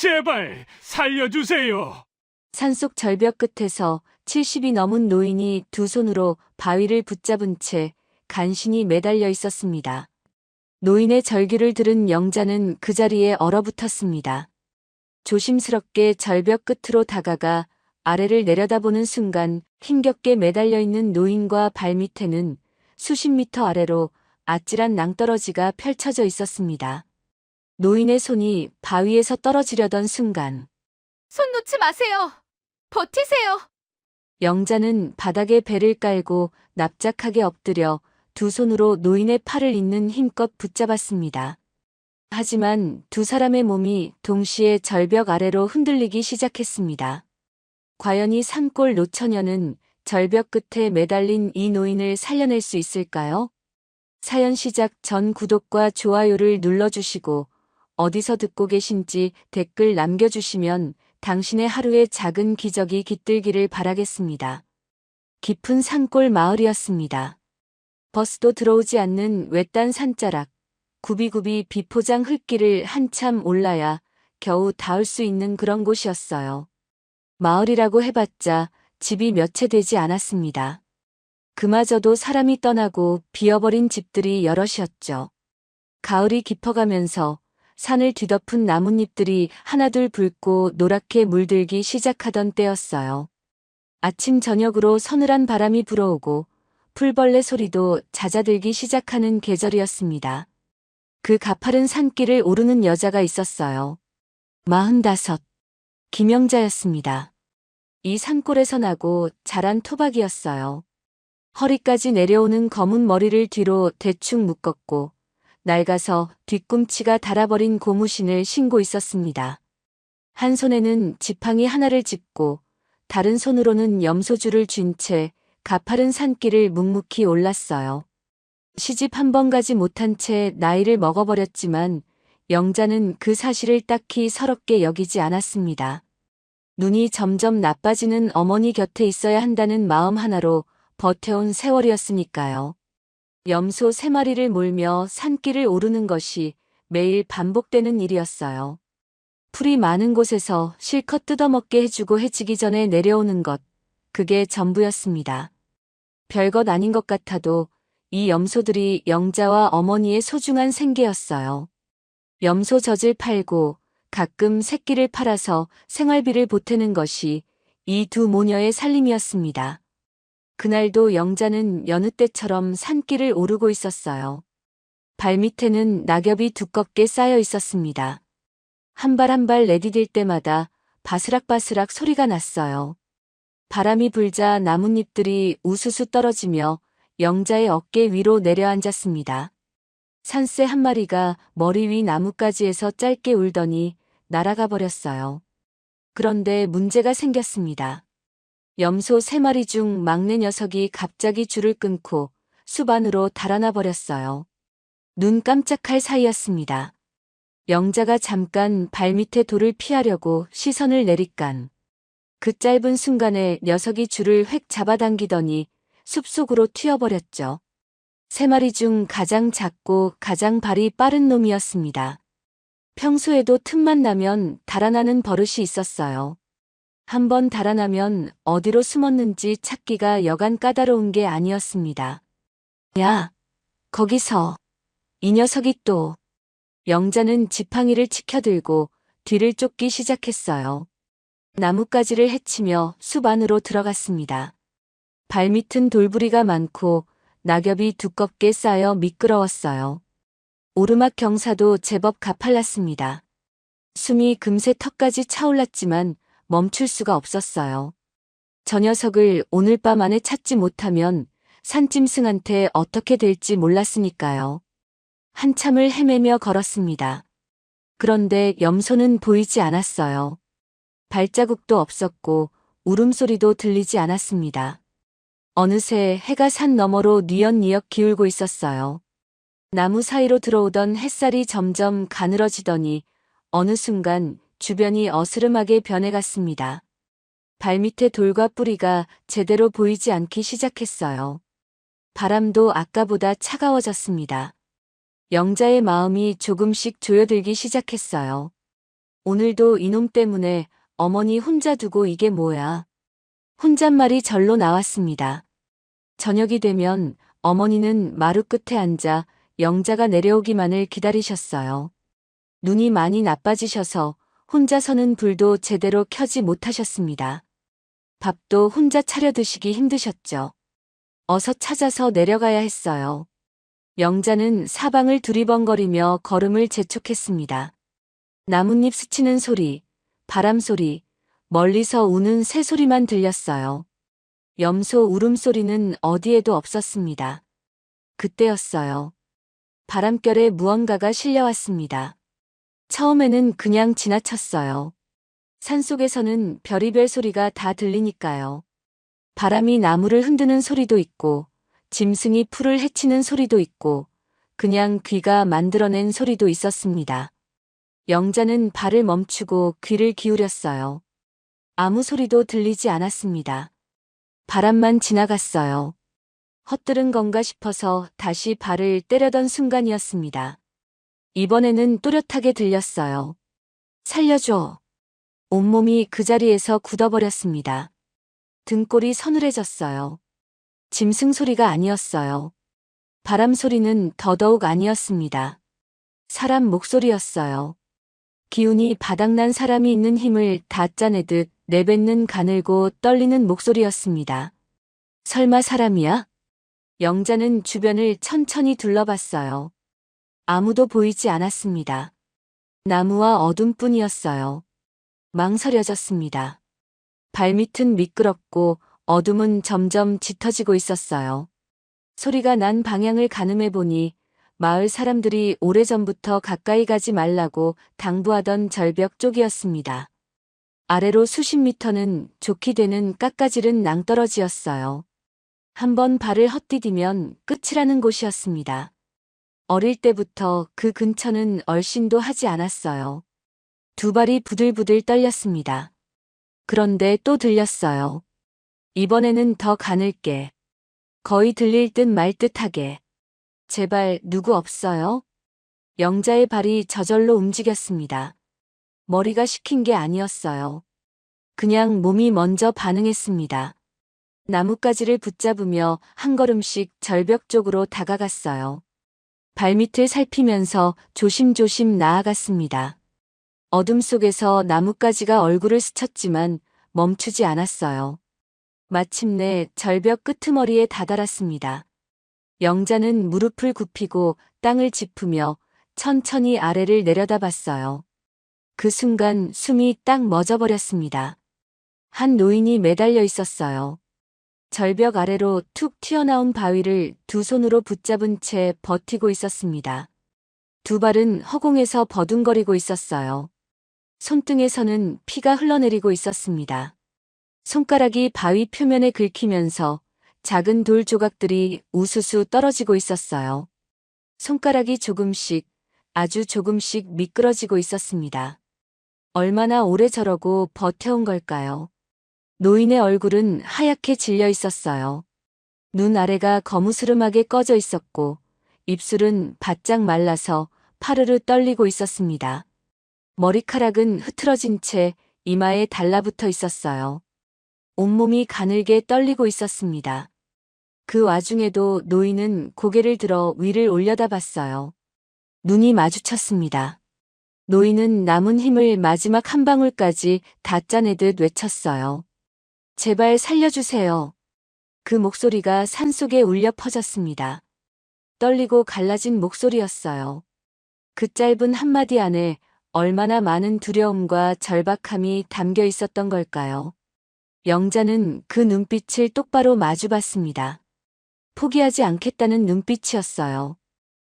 제발 살려주세요. 산속 절벽 끝에서 70이 넘은 노인이 두 손으로 바위를 붙잡은 채 간신히 매달려 있었습니다. 노인의 절규를 들은 영자는 그 자리에 얼어붙었습니다. 조심스럽게 절벽 끝으로 다가가 아래를 내려다보는 순간 힘겹게 매달려 있는 노인과 발밑에는 수십 미터 아래로 아찔한 낭떠러지가 펼쳐져 있었습니다. 노인의 손이 바위에서 떨어지려던 순간 손 놓지 마세요. 버티세요. 영자는 바닥에 배를 깔고 납작하게 엎드려 두 손으로 노인의 팔을 잇는 힘껏 붙잡았습니다. 하지만 두 사람의 몸이 동시에 절벽 아래로 흔들리기 시작했습니다. 과연 이 산골 노처녀는 절벽 끝에 매달린 이 노인을 살려낼 수 있을까요? 사연 시작 전 구독과 좋아요를 눌러주시고 어디서 듣고 계신지 댓글 남겨주시면 당신의 하루에 작은 기적이 깃들기를 바라겠습니다. 깊은 산골 마을이었습니다. 버스도 들어오지 않는 외딴 산자락, 굽이굽이 비포장 흙길을 한참 올라야 겨우 닿을 수 있는 그런 곳이었어요. 마을이라고 해봤자 집이 몇 채 되지 않았습니다. 그마저도 사람이 떠나고 비어버린 집들이 여럿이었죠. 가을이 깊어가면서 산을 뒤덮은 나뭇잎들이 하나둘 붉고 노랗게 물들기 시작하던 때였어요. 아침 저녁으로 서늘한 바람이 불어오고 풀벌레 소리도 잦아들기 시작하는 계절이었습니다. 그 가파른 산길을 오르는 여자가 있었어요. 45. 김영자였습니다. 이 산골에서 나고 자란 토박이였어요. 허리까지 내려오는 검은 머리를 뒤로 대충 묶었고 낡아서 뒤꿈치가 닳아버린 고무신을 신고 있었습니다. 한 손에는 지팡이 하나를 짚고 다른 손으로는 염소줄을 쥔 채 가파른 산길을 묵묵히 올랐어요. 시집 한 번 가지 못한 채 나이를 먹어버렸지만 영자는 그 사실을 딱히 서럽게 여기지 않았습니다. 눈이 점점 나빠지는 어머니 곁에 있어야 한다는 마음 하나로 버텨온 세월이었으니까요. 염소 3마리를 몰며 산길을 오르는 것이 매일 반복되는 일이었어요. 풀이 많은 곳에서 실컷 뜯어먹게 해주고 해지기 전에 내려오는 것, 그게 전부였습니다. 별것 아닌 것 같아도 이 염소들이 영자와 어머니의 소중한 생계였어요. 염소 젖을 팔고 가끔 새끼를 팔아서 생활비를 보태는 것이 이 두 모녀의 살림이었습니다. 그날도 영자는 여느 때처럼 산길을 오르고 있었어요. 발밑에는 낙엽이 두껍게 쌓여 있었습니다. 한 발 한 발 내디딜 때마다 바스락바스락 소리가 났어요. 바람이 불자 나뭇잎들이 우수수 떨어지며 영자의 어깨 위로 내려앉았습니다. 산새 한 마리가 머리 위 나뭇가지에서 짧게 울더니 날아가 버렸어요. 그런데 문제가 생겼습니다. 염소 3마리 중 막내 녀석이 갑자기 줄을 끊고 숲 안으로 달아나 버렸어요. 눈 깜짝할 사이였습니다. 영자가 잠깐 발밑에 돌을 피하려고 시선을 내리깐 그 짧은 순간에 녀석이 줄을 획 잡아당기더니 숲속으로 튀어버렸죠. 3마리 중 가장 작고 가장 발이 빠른 놈이었습니다. 평소에도 틈만 나면 달아나는 버릇이 있었어요. 한번 달아나면 어디로 숨었는지 찾기가 여간 까다로운 게 아니었습니다. 야, 거기서. 이 녀석이 또. 영자는 지팡이를 치켜들고 뒤를 쫓기 시작했어요. 나뭇가지를 헤치며 숲 안으로 들어갔습니다. 발밑은 돌부리가 많고 낙엽이 두껍게 쌓여 미끄러웠어요. 오르막 경사도 제법 가팔랐습니다. 숨이 금세 턱까지 차올랐지만 멈출 수가 없었어요. 저 녀석을 오늘 밤 안에 찾지 못하면 산짐승한테 어떻게 될지 몰랐으니까요. 한참을 헤매며 걸었습니다. 그런데 염소는 보이지 않았어요. 발자국도 없었고 울음소리도 들리지 않았습니다. 어느새 해가 산 너머로 뉘엿뉘엿 기울고 있었어요. 나무 사이로 들어오던 햇살이 점점 가늘어지더니 어느 순간 주변이 어스름하게 변해갔습니다. 발밑에 돌과 뿌리가 제대로 보이지 않기 시작했어요. 바람도 아까보다 차가워졌습니다. 영자의 마음이 조금씩 조여들기 시작했어요. 오늘도 이놈 때문에 어머니 혼자 두고 이게 뭐야. 혼잣말이 절로 나왔습니다. 저녁이 되면 어머니는 마루 끝에 앉아 영자가 내려오기만을 기다리셨어요. 눈이 많이 나빠지셔서 혼자서는 불도 제대로 켜지 못하셨습니다. 밥도 혼자 차려 드시기 힘드셨죠. 어서 찾아서 내려가야 했어요. 영자는 사방을 두리번거리며 걸음을 재촉했습니다. 나뭇잎 스치는 소리, 바람 소리, 멀리서 우는 새 소리만 들렸어요. 염소 울음소리는 어디에도 없었습니다. 그때였어요. 바람결에 무언가가 실려왔습니다. 처음에는 그냥 지나쳤어요. 산속에서는 별의별 소리가 다 들리니까요. 바람이 나무를 흔드는 소리도 있고, 짐승이 풀을 헤치는 소리도 있고, 그냥 귀가 만들어낸 소리도 있었습니다. 영자는 발을 멈추고 귀를 기울였어요. 아무 소리도 들리지 않았습니다. 바람만 지나갔어요. 헛들은 건가 싶어서 다시 발을 때려던 순간이었습니다. 이번에는 또렷하게 들렸어요. 살려줘. 온몸이 그 자리에서 굳어버렸습니다. 등골이 서늘해졌어요. 짐승 소리가 아니었어요. 바람 소리는 더더욱 아니었습니다. 사람 목소리였어요. 기운이 바닥난 사람이 있는 힘을 다 짜내듯 내뱉는 가늘고 떨리는 목소리였습니다. 설마 사람이야? 영자는 주변을 천천히 둘러봤어요. 아무도 보이지 않았습니다. 나무와 어둠뿐이었어요. 망설여졌습니다. 발밑은 미끄럽고 어둠은 점점 짙어지고 있었어요. 소리가 난 방향을 가늠해 보니 마을 사람들이 오래전부터 가까이 가지 말라고 당부하던 절벽 쪽이었습니다. 아래로 수십 미터는 좋게 되는 깎아지른 낭떠러지였어요. 한번 발을 헛디디면 끝이라는 곳이었습니다. 어릴 때부터 그 근처는 얼씬도 하지 않았어요. 두 발이 부들부들 떨렸습니다. 그런데 또 들렸어요. 이번에는 더 가늘게. 거의 들릴 듯 말 듯하게. 제발 누구 없어요? 영자의 발이 저절로 움직였습니다. 머리가 시킨 게 아니었어요. 그냥 몸이 먼저 반응했습니다. 나뭇가지를 붙잡으며 한 걸음씩 절벽 쪽으로 다가갔어요. 발밑을 살피면서 조심조심 나아갔습니다. 어둠 속에서 나뭇가지가 얼굴을 스쳤지만 멈추지 않았어요. 마침내 절벽 끄트머리에 다다랐습니다. 영자는 무릎을 굽히고 땅을 짚으며 천천히 아래를 내려다봤어요. 그 순간 숨이 딱 멎어버렸습니다. 한 노인이 매달려 있었어요. 절벽 아래로 툭 튀어나온 바위를 두 손으로 붙잡은 채 버티고 있었습니다. 두 발은 허공에서 버둥거리고 있었어요. 손등에서는 피가 흘러내리고 있었습니다. 손가락이 바위 표면에 긁히면서 작은 돌 조각들이 우수수 떨어지고 있었어요. 손가락이 조금씩, 아주 조금씩 미끄러지고 있었습니다. 얼마나 오래 저러고 버텨온 걸까요? 노인의 얼굴은 하얗게 질려 있었어요. 눈 아래가 거무스름하게 꺼져 있었고 입술은 바짝 말라서 파르르 떨리고 있었습니다. 머리카락은 흐트러진 채 이마에 달라붙어 있었어요. 온몸이 가늘게 떨리고 있었습니다. 그 와중에도 노인은 고개를 들어 위를 올려다봤어요. 눈이 마주쳤습니다. 노인은 남은 힘을 마지막 한 방울까지 다 짜내듯 외쳤어요. 제발 살려주세요. 그 목소리가 산속에 울려 퍼졌습니다. 떨리고 갈라진 목소리였어요. 그 짧은 한마디 안에 얼마나 많은 두려움과 절박함이 담겨 있었던 걸까요? 영자는 그 눈빛을 똑바로 마주봤습니다. 포기하지 않겠다는 눈빛이었어요.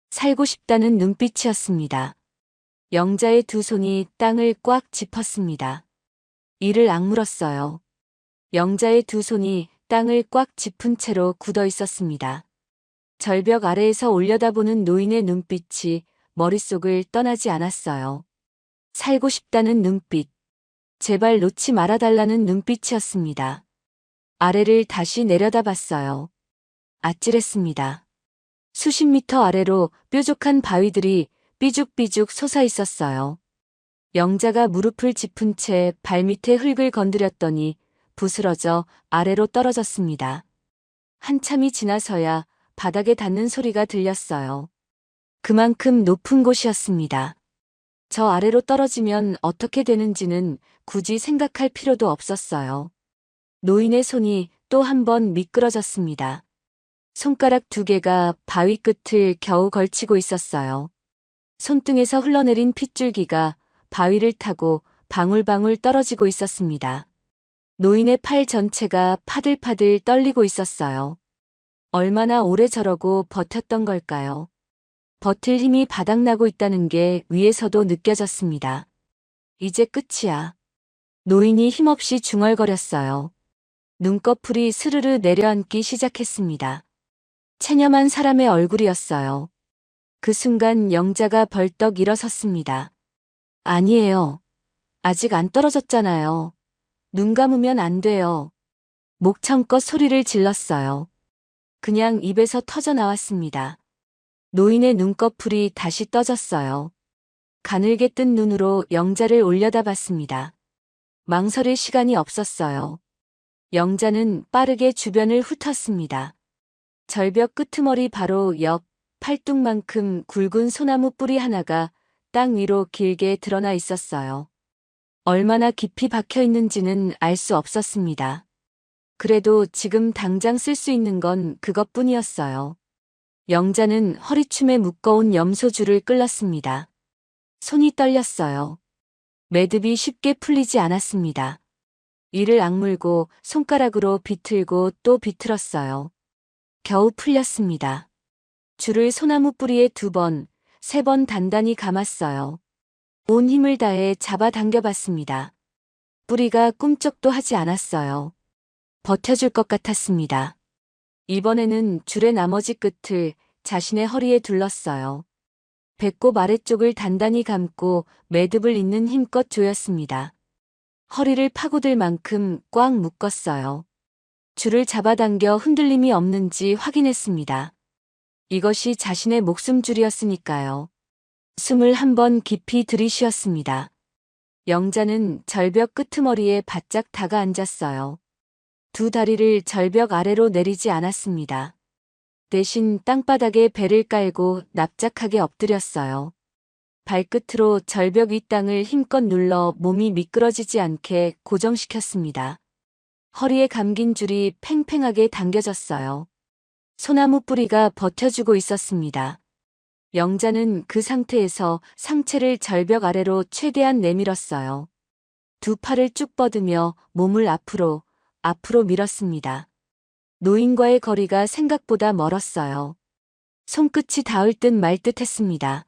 살고 싶다는 눈빛이었습니다. 영자의 두 손이 땅을 꽉 짚었습니다. 이를 악물었어요. 영자의 두 손이 땅을 꽉 짚은 채로 굳어 있었습니다. 절벽 아래에서 올려다보는 노인의 눈빛이 머릿속을 떠나지 않았어요. 살고 싶다는 눈빛, 제발 놓지 말아달라는 눈빛이었습니다. 아래를 다시 내려다봤어요. 아찔했습니다. 수십 미터 아래로 뾰족한 바위들이 삐죽삐죽 솟아 있었어요. 영자가 무릎을 짚은 채 발밑에 흙을 건드렸더니 부스러져 아래로 떨어졌습니다. 한참이 지나서야 바닥에 닿는 소리가 들렸어요. 그만큼 높은 곳이었습니다. 저 아래로 떨어지면 어떻게 되는지는 굳이 생각할 필요도 없었어요. 노인의 손이 또 한 번 미끄러졌습니다. 손가락 2개가 바위 끝을 겨우 걸치고 있었어요. 손등에서 흘러내린 핏줄기가 바위를 타고 방울방울 떨어지고 있었습니다. 노인의 팔 전체가 파들파들 떨리고 있었어요. 얼마나 오래 저러고 버텼던 걸까요? 버틸 힘이 바닥나고 있다는 게 위에서도 느껴졌습니다. 이제 끝이야. 노인이 힘없이 중얼거렸어요. 눈꺼풀이 스르르 내려앉기 시작했습니다. 체념한 사람의 얼굴이었어요. 그 순간 영자가 벌떡 일어섰습니다. 아니에요. 아직 안 떨어졌잖아요. 눈 감으면 안 돼요. 목청껏 소리를 질렀어요. 그냥 입에서 터져 나왔습니다. 노인의 눈꺼풀이 다시 떠졌어요. 가늘게 뜬 눈으로 영자를 올려다봤습니다. 망설일 시간이 없었어요. 영자는 빠르게 주변을 훑었습니다. 절벽 끄트머리 바로 옆 팔뚝만큼 굵은 소나무 뿌리 하나가 땅 위로 길게 드러나 있었어요. 얼마나 깊이 박혀 있는지는 알 수 없었습니다. 그래도 지금 당장 쓸 수 있는 건 그것뿐이었어요. 영자는 허리춤에 묶어온 염소줄을 끌었습니다. 손이 떨렸어요. 매듭이 쉽게 풀리지 않았습니다. 이를 악물고 손가락으로 비틀고 또 비틀었어요. 겨우 풀렸습니다. 줄을 소나무 뿌리에 2번, 3번 단단히 감았어요. 온 힘을 다해 잡아당겨봤습니다. 뿌리가 꿈쩍도 하지 않았어요. 버텨줄 것 같았습니다. 이번에는 줄의 나머지 끝을 자신의 허리에 둘렀어요. 배꼽 아래쪽을 단단히 감고 매듭을 잇는 힘껏 조였습니다. 허리를 파고들 만큼 꽉 묶었어요. 줄을 잡아당겨 흔들림이 없는지 확인했습니다. 이것이 자신의 목숨줄이었으니까요. 숨을 한 번 깊이 들이쉬었습니다. 영자는 절벽 끄트머리에 바짝 다가 앉았어요. 2 다리를 절벽 아래로 내리지 않았습니다. 대신 땅바닥에 배를 깔고 납작하게 엎드렸어요. 발끝으로 절벽 윗땅을 힘껏 눌러 몸이 미끄러지지 않게 고정시켰습니다. 허리에 감긴 줄이 팽팽하게 당겨졌어요. 소나무 뿌리가 버텨주고 있었습니다. 영자는 그 상태에서 상체를 절벽 아래로 최대한 내밀었어요. 2 팔을 쭉 뻗으며 몸을 앞으로 밀었습니다. 노인과의 거리가 생각보다 멀었어요. 손끝이 닿을 듯 말 듯 했습니다.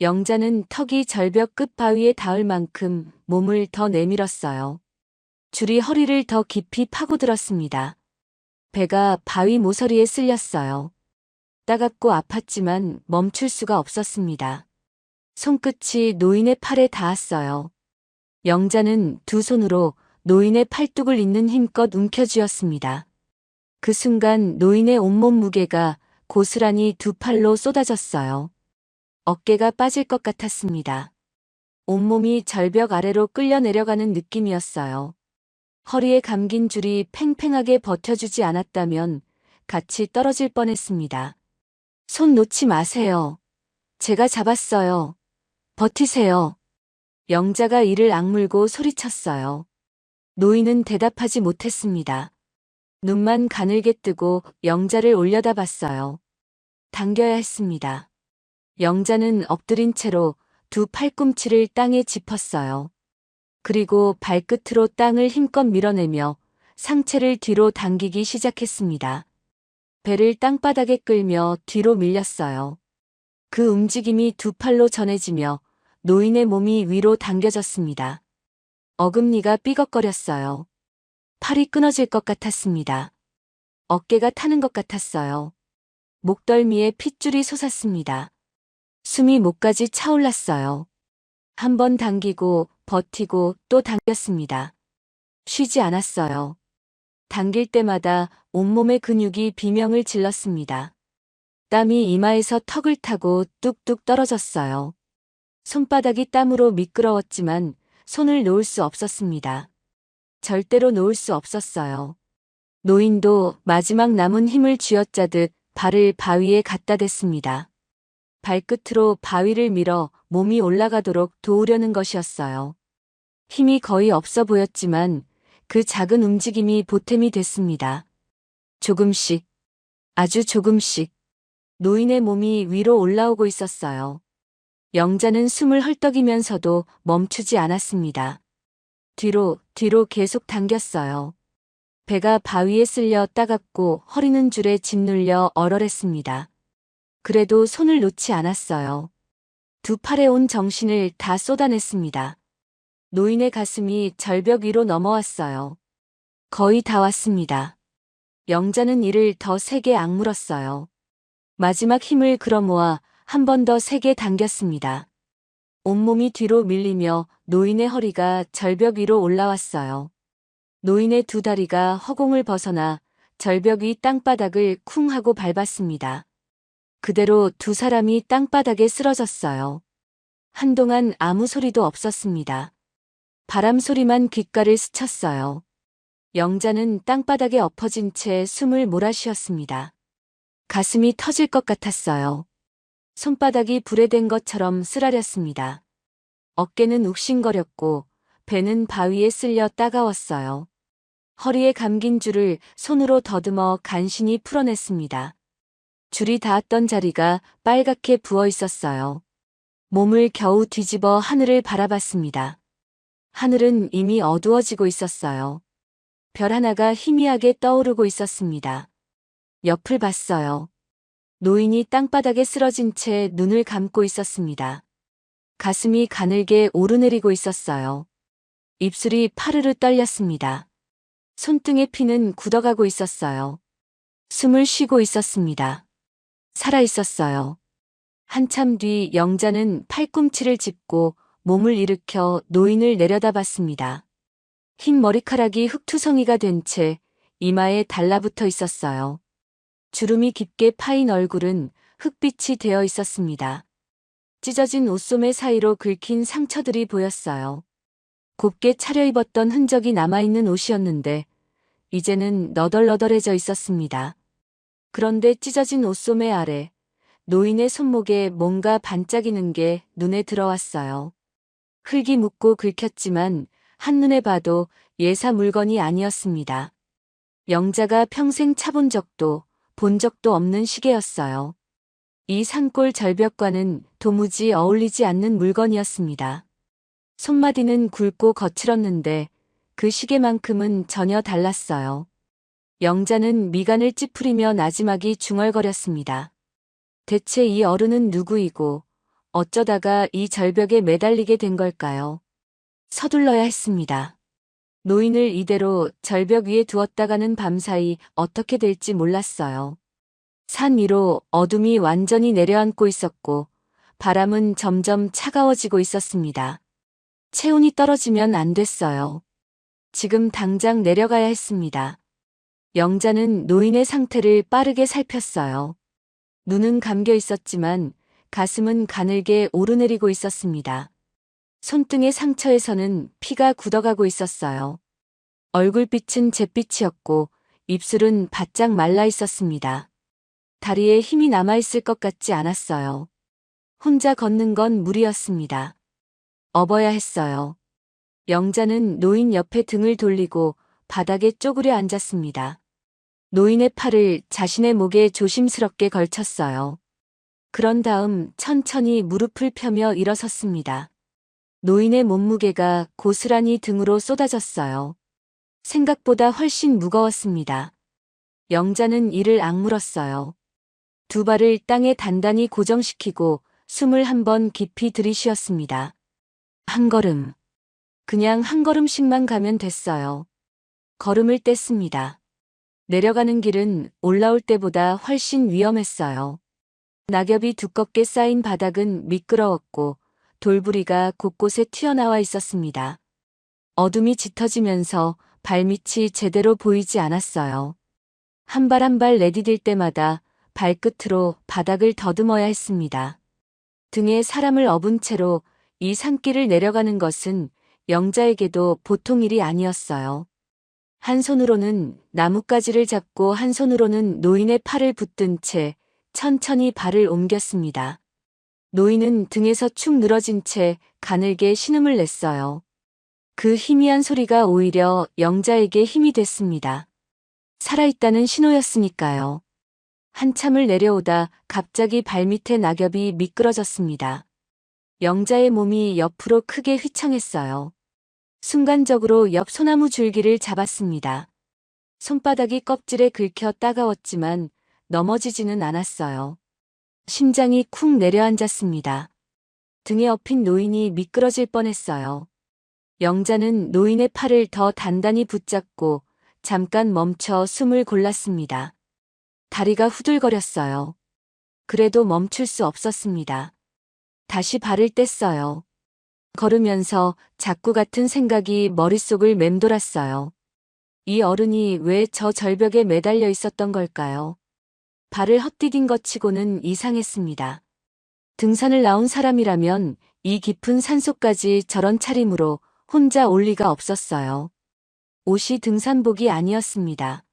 영자는 턱이 절벽 끝 바위에 닿을 만큼 몸을 더 내밀었어요. 줄이 허리를 더 깊이 파고들었습니다. 배가 바위 모서리에 쓸렸어요. 따갑고 아팠지만 멈출 수가 없었습니다. 손끝이 노인의 팔에 닿았어요. 영자는 2 손으로 노인의 팔뚝을 잇는 힘껏 움켜쥐었습니다. 그 순간 노인의 온몸 무게가 고스란히 2 팔로 쏟아졌어요. 어깨가 빠질 것 같았습니다. 온몸이 절벽 아래로 끌려 내려가는 느낌이었어요. 허리에 감긴 줄이 팽팽하게 버텨주지 않았다면 같이 떨어질 뻔했습니다. 손 놓지 마세요. 제가 잡았어요. 버티세요. 영자가 이를 악물고 소리쳤어요. 노인은 대답하지 못했습니다. 눈만 가늘게 뜨고 영자를 올려다봤어요. 당겨야 했습니다. 영자는 엎드린 채로 2 팔꿈치를 땅에 짚었어요. 그리고 발끝으로 땅을 힘껏 밀어내며 상체를 뒤로 당기기 시작했습니다. 배를 땅바닥에 끌며 뒤로 밀렸어요. 그 움직임이 2 팔로 전해지며 노인의 몸이 위로 당겨졌습니다. 어금니가 삐걱거렸어요. 팔이 끊어질 것 같았습니다. 어깨가 타는 것 같았어요. 목덜미에 핏줄이 솟았습니다. 숨이 목까지 차올랐어요. 한 번 당기고 버티고 또 당겼습니다. 쉬지 않았어요. 당길 때마다 온몸의 근육이 비명을 질렀습니다. 땀이 이마에서 턱을 타고 뚝뚝 떨어졌어요. 손바닥이 땀으로 미끄러웠지만 손을 놓을 수 없었습니다. 절대로 놓을 수 없었어요. 노인도 마지막 남은 힘을 쥐어짜듯 발을 바위에 갖다 댔습니다. 발끝으로 바위를 밀어 몸이 올라가도록 도우려는 것이었어요. 힘이 거의 없어 보였지만 그 작은 움직임이 보탬이 됐습니다. 조금씩, 아주 조금씩 노인의 몸이 위로 올라오고 있었어요. 영자는 숨을 헐떡이면서도 멈추지 않았습니다. 뒤로 계속 당겼어요. 배가 바위에 쓸려 따갑고 허리는 줄에 짓눌려 얼얼했습니다. 그래도 손을 놓지 않았어요. 두 팔에 온 정신을 다 쏟아냈습니다. 노인의 가슴이 절벽 위로 넘어왔어요. 거의 다 왔습니다. 영자는 이를 더 세게 악물었어요. 마지막 힘을 끌어모아 한 번 더 세게 당겼습니다. 온몸이 뒤로 밀리며 노인의 허리가 절벽 위로 올라왔어요. 노인의 두 다리가 허공을 벗어나 절벽 위 땅바닥을 쿵 하고 밟았습니다. 그대로 두 사람이 땅바닥에 쓰러졌어요. 한동안 아무 소리도 없었습니다. 바람 소리만 귓가를 스쳤어요. 영자는 땅바닥에 엎어진 채 숨을 몰아쉬었습니다. 가슴이 터질 것 같았어요. 손바닥이 불에 댄 것처럼 쓰라렸습니다. 어깨는 욱신거렸고 배는 바위에 쓸려 따가웠어요. 허리에 감긴 줄을 손으로 더듬어 간신히 풀어냈습니다. 줄이 닿았던 자리가 빨갛게 부어 있었어요. 몸을 겨우 뒤집어 하늘을 바라봤습니다. 하늘은 이미 어두워지고 있었어요. 별 하나가 희미하게 떠오르고 있었습니다. 옆을 봤어요. 노인이 땅바닥에 쓰러진 채 눈을 감고 있었습니다. 가슴이 가늘게 오르내리고 있었어요. 입술이 파르르 떨렸습니다. 손등의 피는 굳어가고 있었어요. 숨을 쉬고 있었습니다. 살아 있었어요. 한참 뒤 영자는 팔꿈치를 짚고 몸을 일으켜 노인을 내려다봤습니다. 흰 머리카락이 흙투성이가 된 채 이마에 달라붙어 있었어요. 주름이 깊게 파인 얼굴은 흙빛이 되어 있었습니다. 찢어진 옷소매 사이로 긁힌 상처들이 보였어요. 곱게 차려입었던 흔적이 남아있는 옷이었는데 이제는 너덜너덜해져 있었습니다. 그런데 찢어진 옷소매 아래 노인의 손목에 뭔가 반짝이는 게 눈에 들어왔어요. 흙이 묻고 긁혔지만 한눈에 봐도 예사 물건이 아니었습니다. 영자가 평생 차본 적도 본 적도 없는 시계였어요. 이 산골 절벽과는 도무지 어울리지 않는 물건이었습니다. 손마디는 굵고 거칠었는데 그 시계만큼은 전혀 달랐어요. 영자는 미간을 찌푸리며 나지막이 중얼거렸습니다. 대체 이 어른은 누구이고 어쩌다가 이 절벽에 매달리게 된 걸까요? 서둘러야 했습니다. 노인을 이대로 절벽 위에 두었다가는 밤사이 어떻게 될지 몰랐어요. 산 위로 어둠이 완전히 내려앉고 있었고 바람은 점점 차가워지고 있었습니다. 체온이 떨어지면 안 됐어요. 지금 당장 내려가야 했습니다. 영자는 노인의 상태를 빠르게 살폈어요. 눈은 감겨 있었지만 가슴은 가늘게 오르내리고 있었습니다. 손등의 상처에서는 피가 굳어가고 있었어요. 얼굴빛은 잿빛이었고 입술은 바짝 말라 있었습니다. 다리에 힘이 남아있을 것 같지 않았어요. 혼자 걷는 건 무리였습니다. 업어야 했어요. 영자는 노인 옆에 등을 돌리고 바닥에 쪼그려 앉았습니다. 노인의 팔을 자신의 목에 조심스럽게 걸쳤어요. 그런 다음 천천히 무릎을 펴며 일어섰습니다. 노인의 몸무게가 고스란히 등으로 쏟아졌어요. 생각보다 훨씬 무거웠습니다. 영자는 이를 악물었어요. 두 발을 땅에 단단히 고정시키고 숨을 한 번 깊이 들이쉬었습니다. 한 걸음. 그냥 한 걸음씩만 가면 됐어요. 걸음을 뗐습니다. 내려가는 길은 올라올 때보다 훨씬 위험했어요. 낙엽이 두껍게 쌓인 바닥은 미끄러웠고 돌부리가 곳곳에 튀어나와 있었습니다. 어둠이 짙어지면서 발밑이 제대로 보이지 않았어요. 한 발 한 발 내디딜 때마다 발끝으로 바닥을 더듬어야 했습니다. 등에 사람을 업은 채로 이 산길을 내려가는 것은 영자에게도 보통 일이 아니었어요. 한 손으로는 나뭇가지를 잡고 한 손으로는 노인의 팔을 붙든 채 천천히 발을 옮겼습니다. 노인은 등에서 축 늘어진 채 가늘게 신음을 냈어요. 그 희미한 소리가 오히려 영자에게 힘이 됐습니다. 살아있다는 신호였으니까요. 한참을 내려오다 갑자기 발밑에 낙엽이 미끄러졌습니다. 영자의 몸이 옆으로 크게 휘청했어요. 순간적으로 옆 소나무 줄기를 잡았습니다. 손바닥이 껍질에 긁혀 따가웠지만 넘어지지는 않았어요. 심장이 쿵 내려앉았습니다. 등에 엎인 노인이 미끄러질 뻔했어요. 영자는 노인의 팔을 더 단단히 붙잡고 잠깐 멈춰 숨을 골랐습니다. 다리가 후들거렸어요. 그래도 멈출 수 없었습니다. 다시 발을 뗐어요. 걸으면서 자꾸 같은 생각이 머릿속을 맴돌았어요. 이 어른이 왜 저 절벽에 매달려 있었던 걸까요? 발을 헛디딘 것 치고는 이상했습니다. 등산을 나온 사람이라면 이 깊은 산속까지 저런 차림으로 혼자 올 리가 없었어요. 옷이 등산복이 아니었습니다.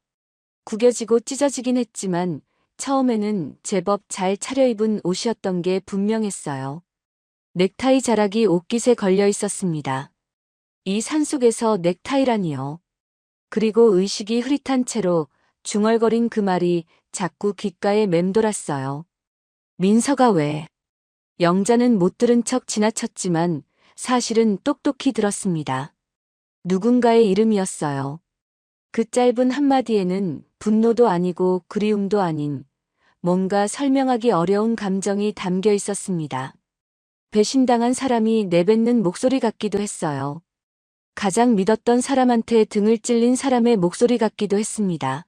구겨지고 찢어지긴 했지만 처음에는 제법 잘 차려입은 옷이었던 게 분명했어요. 넥타이 자락이 옷깃에 걸려 있었습니다. 이 산속에서 넥타이라니요. 그리고 의식이 흐릿한 채로 중얼거린 그 말이 자꾸 귓가에 맴돌았어요. 민서가 왜? 영자는 못 들은 척 지나쳤지만 사실은 똑똑히 들었습니다. 누군가의 이름이었어요. 그 짧은 한마디에는 분노도 아니고 그리움도 아닌 뭔가 설명하기 어려운 감정이 담겨 있었습니다. 배신당한 사람이 내뱉는 목소리 같기도 했어요. 가장 믿었던 사람한테 등을 찔린 사람의 목소리 같기도 했습니다.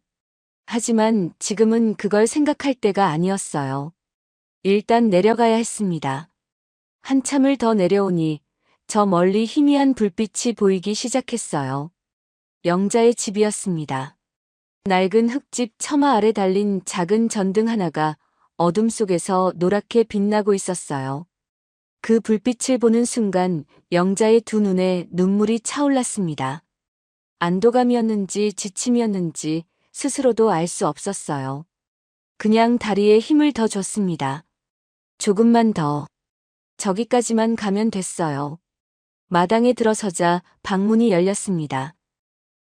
하지만 지금은 그걸 생각할 때가 아니었어요. 일단 내려가야 했습니다. 한참을 더 내려오니 저 멀리 희미한 불빛이 보이기 시작했어요. 영자의 집이었습니다. 낡은 흙집 처마 아래 달린 작은 전등 하나가 어둠 속에서 노랗게 빛나고 있었어요. 그 불빛을 보는 순간 영자의 두 눈에 눈물이 차올랐습니다. 안도감이었는지 지침이었는지 스스로도 알 수 없었어요. 그냥 다리에 힘을 더 줬습니다. 조금만 더. 저기까지만 가면 됐어요. 마당에 들어서자 방문이 열렸습니다.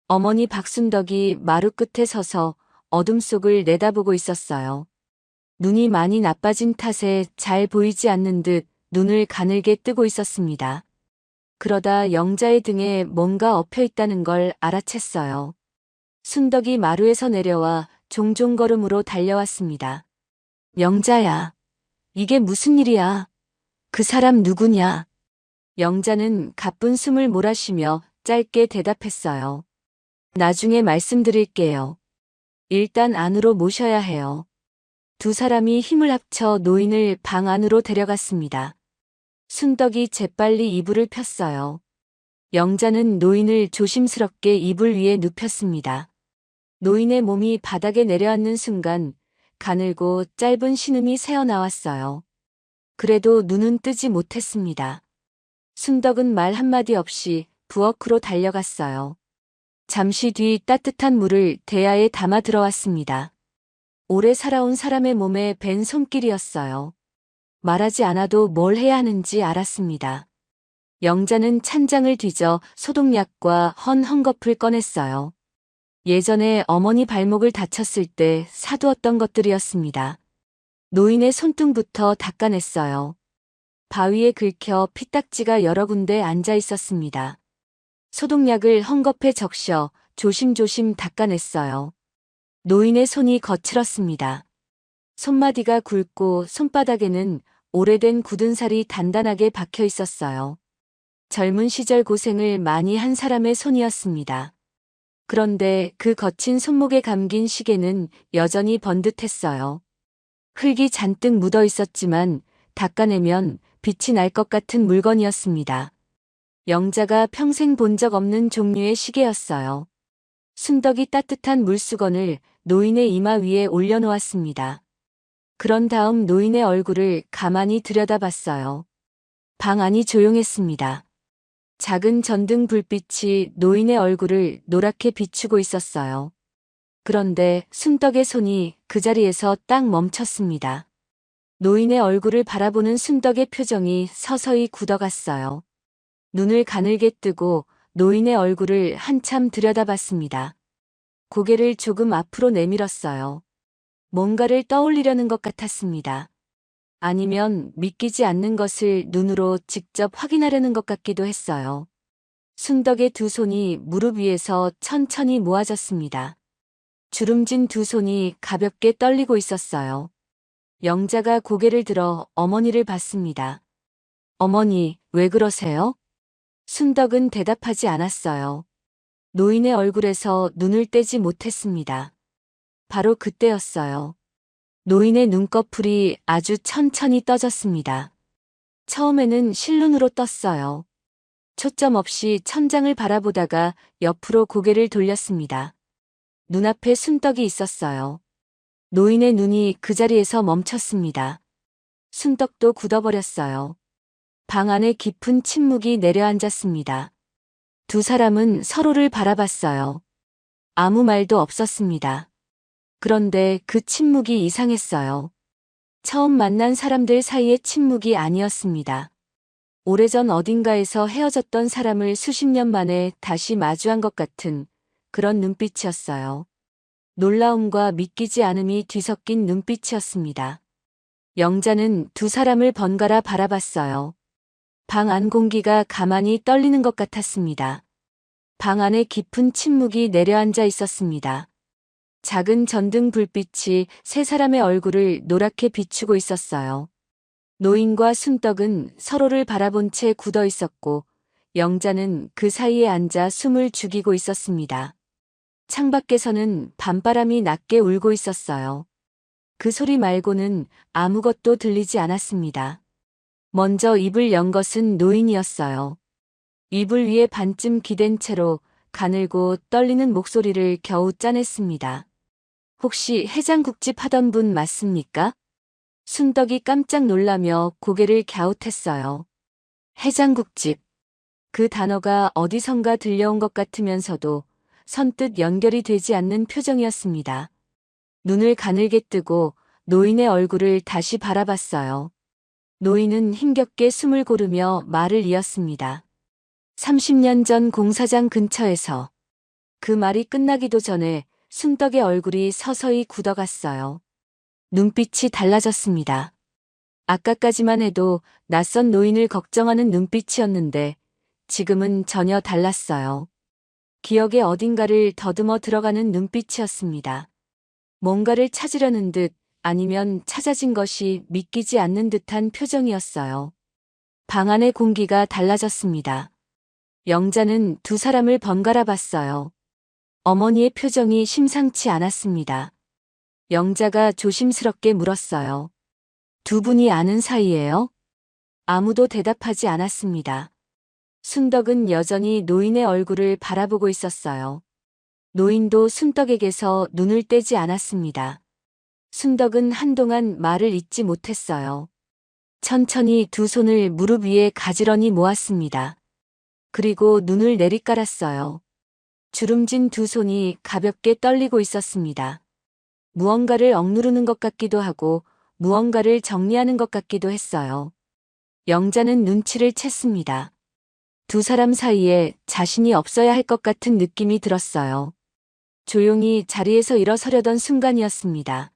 어머니 박순덕이 마루 끝에 서서 어둠 속을 내다보고 있었어요. 눈이 많이 나빠진 탓에 잘 보이지 않는 듯 눈을 가늘게 뜨고 있었습니다. 그러다 영자의 등에 뭔가 엎여 있다는 걸 알아챘어요. 순덕이 마루에서 내려와 종종 걸음으로 달려왔습니다. 영자야, 이게 무슨 일이야? 그 사람 누구냐? 영자는 가쁜 숨을 몰아쉬며 짧게 대답했어요. 나중에 말씀드릴게요. 일단 안으로 모셔야 해요. 두 사람이 힘을 합쳐 노인을 방 안으로 데려갔습니다. 순덕이 재빨리 이불을 폈어요. 영자는 노인을 조심스럽게 이불 위에 눕혔습니다. 노인의 몸이 바닥에 내려앉는 순간 가늘고 짧은 신음이 새어나왔어요. 그래도 눈은 뜨지 못했습니다. 순덕은 말 한마디 없이 부엌으로 달려갔어요. 잠시 뒤 따뜻한 물을 대야에 담아 들어왔습니다. 오래 살아온 사람의 몸에 밴 손길이었어요. 말하지 않아도 뭘 해야 하는지 알았습니다. 영자는 찬장을 뒤져 소독약과 헌 헝겊을 꺼냈어요. 예전에 어머니 발목을 다쳤을 때 사두었던 것들이었습니다. 노인의 손등부터 닦아냈어요. 바위에 긁혀 피딱지가 여러 군데 앉아 있었습니다. 소독약을 헝겊에 적셔 조심조심 닦아냈어요. 노인의 손이 거칠었습니다. 손마디가 굵고 손바닥에는 오래된 굳은 살이 단단하게 박혀 있었어요. 젊은 시절 고생을 많이 한 사람의 손이었습니다. 그런데 그 거친 손목에 감긴 시계는 여전히 번듯했어요. 흙이 잔뜩 묻어 있었지만 닦아내면 빛이 날 것 같은 물건이었습니다. 영자가 평생 본 적 없는 종류의 시계였어요. 순덕이 따뜻한 물수건을 노인의 이마 위에 올려놓았습니다. 그런 다음 노인의 얼굴을 가만히 들여다봤어요. 방 안이 조용했습니다. 작은 전등 불빛이 노인의 얼굴을 노랗게 비추고 있었어요. 그런데 순덕의 손이 그 자리에서 딱 멈췄습니다. 노인의 얼굴을 바라보는 순덕의 표정이 서서히 굳어갔어요. 눈을 가늘게 뜨고 노인의 얼굴을 한참 들여다봤습니다. 고개를 조금 앞으로 내밀었어요. 뭔가를 떠올리려는 것 같았습니다. 아니면 믿기지 않는 것을 눈으로 직접 확인하려는 것 같기도 했어요. 순덕의 두 손이 무릎 위에서 천천히 모아졌습니다. 주름진 두 손이 가볍게 떨리고 있었어요. 영자가 고개를 들어 어머니를 봤습니다. 어머니, 왜 그러세요? 순덕은 대답하지 않았어요. 노인의 얼굴에서 눈을 떼지 못했습니다. 바로 그때였어요. 노인의 눈꺼풀이 아주 천천히 떠졌습니다. 처음에는 실눈으로 떴어요. 초점 없이 천장을 바라보다가 옆으로 고개를 돌렸습니다. 눈앞에 순덕이 있었어요. 노인의 눈이 그 자리에서 멈췄습니다. 순덕도 굳어버렸어요. 방 안에 깊은 침묵이 내려앉았습니다. 두 사람은 서로를 바라봤어요. 아무 말도 없었습니다. 그런데 그 침묵이 이상했어요. 처음 만난 사람들 사이의 침묵이 아니었습니다. 오래전 어딘가에서 헤어졌던 사람을 수십 년 만에 다시 마주한 것 같은 그런 눈빛이었어요. 놀라움과 믿기지 않음이 뒤섞인 눈빛이었습니다. 영자는 두 사람을 번갈아 바라봤어요. 방 안 공기가 가만히 떨리는 것 같았습니다. 방 안에 깊은 침묵이 내려앉아 있었습니다. 작은 전등 불빛이 세 사람의 얼굴을 노랗게 비추고 있었어요. 노인과 순덕은 서로를 바라본 채 굳어 있었고, 영자는 그 사이에 앉아 숨을 죽이고 있었습니다. 창밖에서는 밤바람이 낮게 울고 있었어요. 그 소리 말고는 아무것도 들리지 않았습니다. 먼저 입을 연 것은 노인이었어요. 이불 위에 반쯤 기댄 채로 가늘고 떨리는 목소리를 겨우 짜냈습니다. 혹시 해장국집 하던 분 맞습니까? 순덕이 깜짝 놀라며 고개를 갸웃했어요. 해장국집. 그 단어가 어디선가 들려온 것 같으면서도 선뜻 연결이 되지 않는 표정이었습니다. 눈을 가늘게 뜨고 노인의 얼굴을 다시 바라봤어요. 노인은 힘겹게 숨을 고르며 말을 이었습니다. 30년 전 공사장 근처에서. 그 말이 끝나기도 전에 순덕의 얼굴이 서서히 굳어갔어요. 눈빛이 달라졌습니다. 아까까지만 해도 낯선 노인을 걱정하는 눈빛이었는데 지금은 전혀 달랐어요. 기억의 어딘가를 더듬어 들어가는 눈빛이었습니다. 뭔가를 찾으려는 듯 아니면 찾아진 것이 믿기지 않는 듯한 표정이었어요. 방 안의 공기가 달라졌습니다. 영자는 두 사람을 번갈아 봤어요. 어머니의 표정이 심상치 않았습니다. 영자가 조심스럽게 물었어요. 두 분이 아는 사이예요? 아무도 대답하지 않았습니다. 순덕은 여전히 노인의 얼굴을 바라보고 있었어요. 노인도 순덕에게서 눈을 떼지 않았습니다. 순덕은 한동안 말을 잇지 못했어요. 천천히 두 손을 무릎 위에 가지런히 모았습니다. 그리고 눈을 내리깔았어요. 주름진 두 손이 가볍게 떨리고 있었습니다. 무언가를 억누르는 것 같기도 하고 무언가를 정리하는 것 같기도 했어요. 영자는 눈치를 챘습니다. 두 사람 사이에 자신이 없어야 할 것 같은 느낌이 들었어요. 조용히 자리에서 일어서려던 순간이었습니다.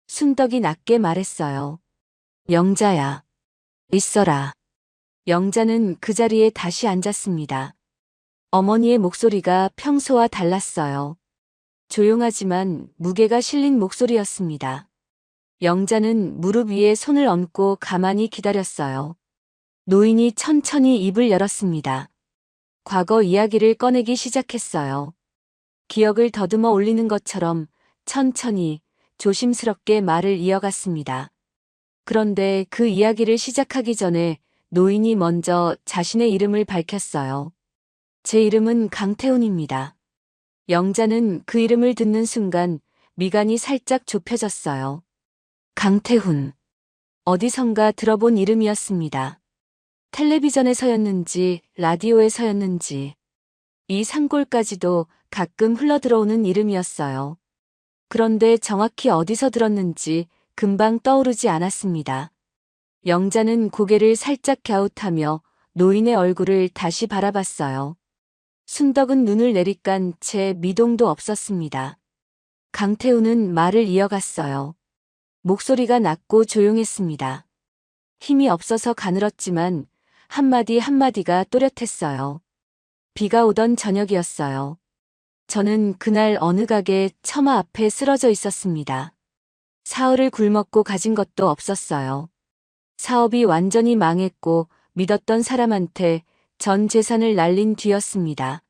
순덕이 낮게 말했어요. 영자야, 있어라. 영자는 그 자리에 다시 앉았습니다. 어머니의 목소리가 평소와 달랐어요. 조용하지만 무게가 실린 목소리였습니다. 영자는 무릎 위에 손을 얹고 가만히 기다렸어요. 노인이 천천히 입을 열었습니다. 과거 이야기를 꺼내기 시작했어요. 기억을 더듬어 올리는 것처럼 천천히 조심스럽게 말을 이어갔습니다. 그런데 그 이야기를 시작하기 전에 노인이 먼저 자신의 이름을 밝혔어요. 제 이름은 강태훈입니다. 영자는 그 이름을 듣는 순간 미간이 살짝 좁혀졌어요. 강태훈. 어디선가 들어본 이름이었습니다. 텔레비전에서였는지 라디오에서였는지 이 산골까지도 가끔 흘러들어오는 이름이었어요. 그런데 정확히 어디서 들었는지 금방 떠오르지 않았습니다. 영자는 고개를 살짝 갸웃하며 노인의 얼굴을 다시 바라봤어요. 순덕은 눈을 내리깐 채 미동도 없었습니다. 강태우는 말을 이어갔어요. 목소리가 낮고 조용했습니다. 힘이 없어서 가늘었지만 한마디 한마디가 또렷했어요. 비가 오던 저녁이었어요. 저는 그날 어느 가게 처마 앞에 쓰러져 있었습니다. 사흘을 굶었고 가진 것도 없었어요. 사업이 완전히 망했고 믿었던 사람한테 전 재산을 날린 뒤였습니다.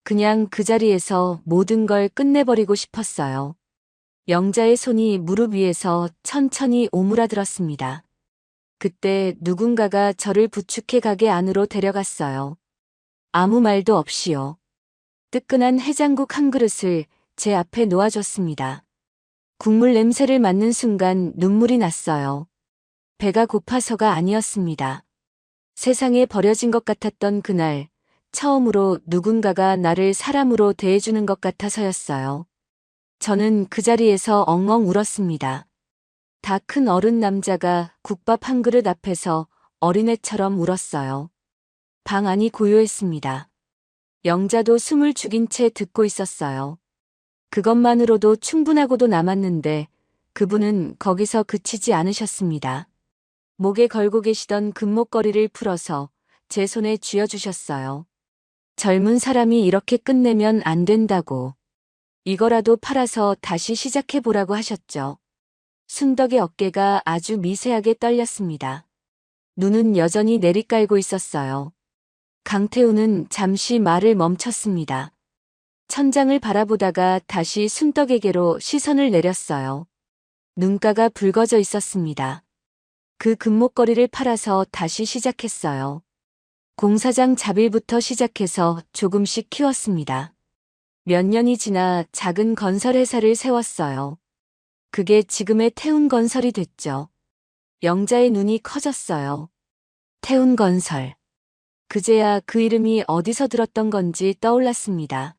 그냥 그 자리에서 모든 걸 끝내버리고 싶었어요. 영자의 손이 무릎 위에서 천천히 오므라들었습니다. 그때 누군가가 저를 부축해 가게 안으로 데려갔어요. 아무 말도 없이요. 뜨끈한 해장국 한 그릇을 제 앞에 놓아줬습니다. 국물 냄새를 맡는 순간 눈물이 났어요. 배가 고파서가 아니었습니다. 세상에 버려진 것 같았던 그날, 처음으로 누군가가 나를 사람으로 대해주는 것 같아서였어요. 저는 그 자리에서 엉엉 울었습니다. 다 큰 어른 남자가 국밥 한 그릇 앞에서 어린애처럼 울었어요. 방 안이 고요했습니다. 영자도 숨을 죽인 채 듣고 있었어요. 그것만으로도 충분하고도 남았는데 그분은 거기서 그치지 않으셨습니다. 목에 걸고 계시던 금목걸이를 풀어서 제 손에 쥐어주셨어요. 젊은 사람이 이렇게 끝내면 안 된다고. 이거라도 팔아서 다시 시작해보라고 하셨죠. 순덕의 어깨가 아주 미세하게 떨렸습니다. 눈은 여전히 내리깔고 있었어요. 강태우는 잠시 말을 멈췄습니다. 천장을 바라보다가 다시 순덕에게로 시선을 내렸어요. 눈가가 붉어져 있었습니다. 그 금목걸이를 팔아서 다시 시작했어요. 공사장 자빌부터 시작해서 조금씩 키웠습니다. 몇 년이 지나 작은 건설회사를 세웠어요. 그게 지금의 태운건설이 됐죠. 영자의 눈이 커졌어요. 태운건설. 그제야 그 이름이 어디서 들었던 건지 떠올랐습니다.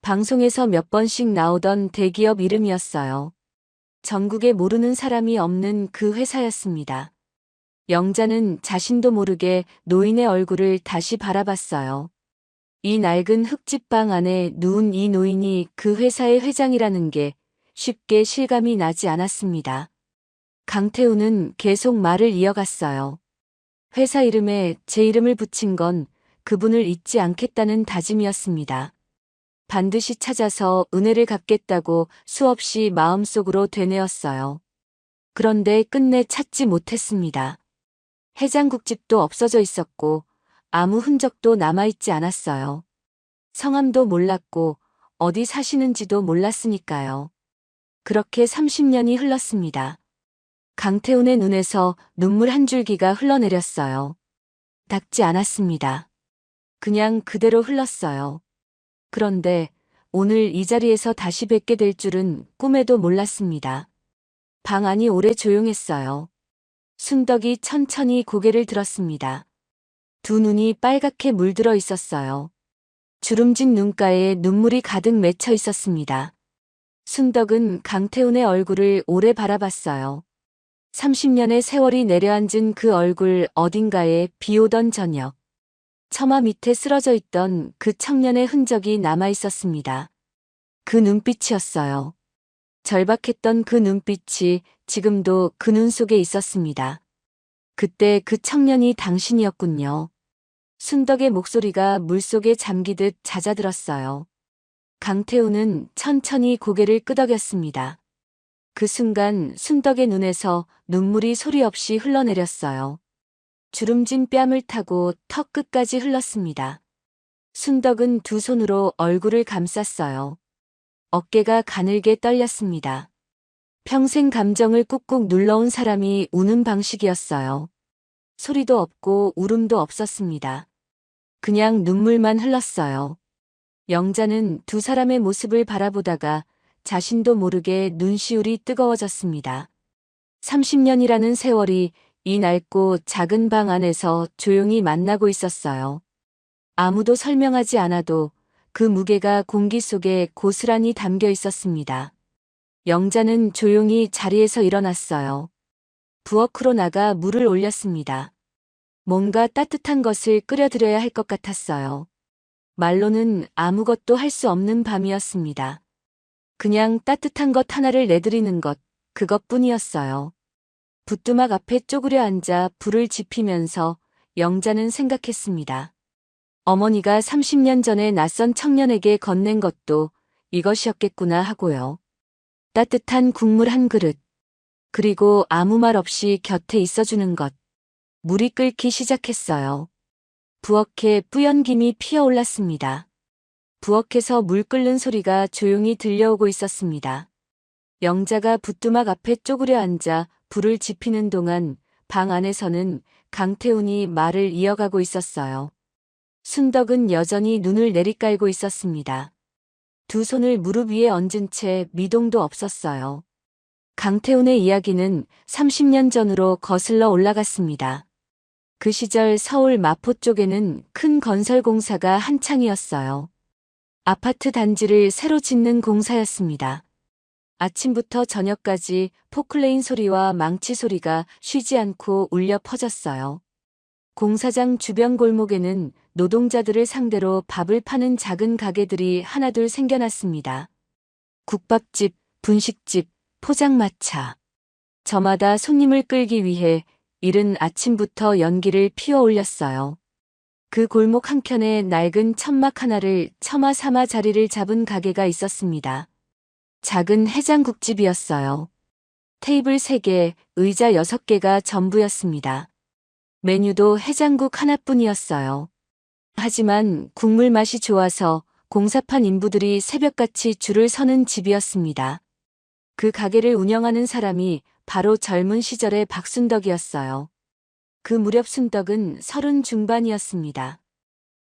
방송에서 몇 번씩 나오던 대기업 이름이었어요. 전국에 모르는 사람이 없는 그 회사였습니다. 영자는 자신도 모르게 노인의 얼굴을 다시 바라봤어요. 이 낡은 흙집방 안에 누운 이 노인이 그 회사의 회장이라는 게 쉽게 실감이 나지 않았습니다. 강태우는 계속 말을 이어갔어요. 회사 이름에 제 이름을 붙인 건 그분을 잊지 않겠다는 다짐이었습니다. 반드시 찾아서 은혜를 갚겠다고 수없이 마음속으로 되뇌었어요. 그런데 끝내 찾지 못했습니다. 해장국집도 없어져 있었고 아무 흔적도 남아있지 않았어요. 성함도 몰랐고 어디 사시는지도 몰랐으니까요. 그렇게 30년이 흘렀습니다. 강태훈의 눈에서 눈물 한 줄기가 흘러내렸어요. 닦지 않았습니다. 그냥 그대로 흘렀어요. 그런데 오늘 이 자리에서 다시 뵙게 될 줄은 꿈에도 몰랐습니다. 방 안이 오래 조용했어요. 순덕이 천천히 고개를 들었습니다. 두 눈이 빨갛게 물들어 있었어요. 주름진 눈가에 눈물이 가득 맺혀 있었습니다. 순덕은 강태훈의 얼굴을 오래 바라봤어요. 30년의 세월이 내려앉은 그 얼굴 어딘가에 비 오던 저녁. 처마 밑에 쓰러져 있던 그 청년의 흔적이 남아 있었습니다. 그 눈빛이었어요. 절박했던 그 눈빛이 지금도 그 눈 속에 있었습니다. 그때 그 청년이 당신이었군요. 순덕의 목소리가 물속에 잠기듯 잦아들었어요. 강태우는 천천히 고개를 끄덕였습니다. 그 순간 순덕의 눈에서 눈물이 소리 없이 흘러내렸어요. 주름진 뺨을 타고 턱 끝까지 흘렀습니다. 순덕은 두 손으로 얼굴을 감쌌어요. 어깨가 가늘게 떨렸습니다. 평생 감정을 꾹꾹 눌러온 사람이 우는 방식이었어요. 소리도 없고 울음도 없었습니다. 그냥 눈물만 흘렀어요. 영자는 두 사람의 모습을 바라보다가 자신도 모르게 눈시울이 뜨거워졌습니다. 30년이라는 세월이 이 낡고 작은 방 안에서 조용히 만나고 있었어요. 아무도 설명하지 않아도 그 무게가 공기 속에 고스란히 담겨 있었습니다. 영자는 조용히 자리에서 일어났어요. 부엌으로 나가 물을 올렸습니다. 뭔가 따뜻한 것을 끓여드려야 할 것 같았어요. 말로는 아무것도 할 수 없는 밤이었습니다. 그냥 따뜻한 것 하나를 내드리는 것, 그것뿐이었어요. 부뚜막 앞에 쪼그려 앉아 불을 지피면서 영자는 생각했습니다. 어머니가 30년 전에 낯선 청년에게 건넨 것도 이것이었겠구나 하고요. 따뜻한 국물 한 그릇, 그리고 아무 말 없이 곁에 있어주는 것. 물이 끓기 시작했어요. 부엌에 뿌연 김이 피어올랐습니다. 부엌에서 물 끓는 소리가 조용히 들려오고 있었습니다. 영자가 부뚜막 앞에 쪼그려 앉아 불을 지피는 동안 방 안에서는 강태훈이 말을 이어가고 있었어요. 순덕은 여전히 눈을 내리깔고 있었습니다. 두 손을 무릎 위에 얹은 채 미동도 없었어요. 강태훈의 이야기는 30년 전으로 거슬러 올라갔습니다. 그 시절 서울 마포 쪽에는 큰 건설 공사가 한창이었어요. 아파트 단지를 새로 짓는 공사였습니다. 아침부터 저녁까지 포클레인 소리와 망치 소리가 쉬지 않고 울려 퍼졌어요. 공사장 주변 골목에는 노동자들을 상대로 밥을 파는 작은 가게들이 하나둘 생겨났습니다. 국밥집, 분식집, 포장마차. 저마다 손님을 끌기 위해 이른 아침부터 연기를 피워 올렸어요. 그 골목 한켠에 낡은 천막 하나를 처마삼아 자리를 잡은 가게가 있었습니다. 작은 해장국집이었어요. 테이블 3개, 의자 6개가 전부였습니다. 메뉴도 해장국 하나뿐이었어요. 하지만 국물 맛이 좋아서 공사판 인부들이 새벽같이 줄을 서는 집이었습니다. 그 가게를 운영하는 사람이 바로 젊은 시절의 박순덕이었어요. 그 무렵 순덕은 30 중반이었습니다.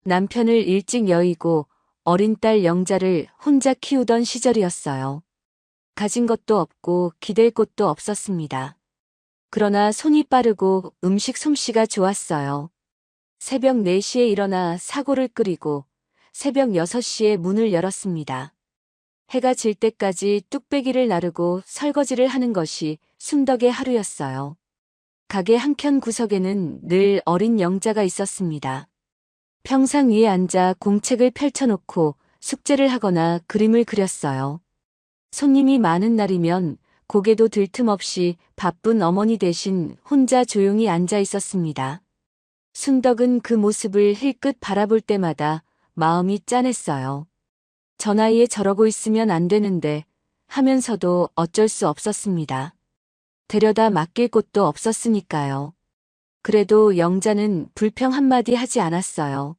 남편을 일찍 여의고 어린 딸 영자를 혼자 키우던 시절이었어요. 가진 것도 없고 기댈 곳도 없었습니다. 그러나 손이 빠르고 음식 솜씨가 좋았어요. 새벽 4시에 일어나 사골을 끓이고 새벽 6시에 문을 열었습니다. 해가 질 때까지 뚝배기를 나르고 설거지를 하는 것이 순덕의 하루였어요. 가게 한켠 구석에는 늘 어린 영자가 있었습니다. 평상 위에 앉아 공책을 펼쳐놓고 숙제를 하거나 그림을 그렸어요. 손님이 많은 날이면 고개도 들 틈 없이 바쁜 어머니 대신 혼자 조용히 앉아 있었습니다. 순덕은 그 모습을 힐끗 바라볼 때마다 마음이 짠했어요. 저 나이에 저러고 있으면 안 되는데 하면서도 어쩔 수 없었습니다. 데려다 맡길 곳도 없었으니까요. 그래도 영자는 불평 한마디 하지 않았어요.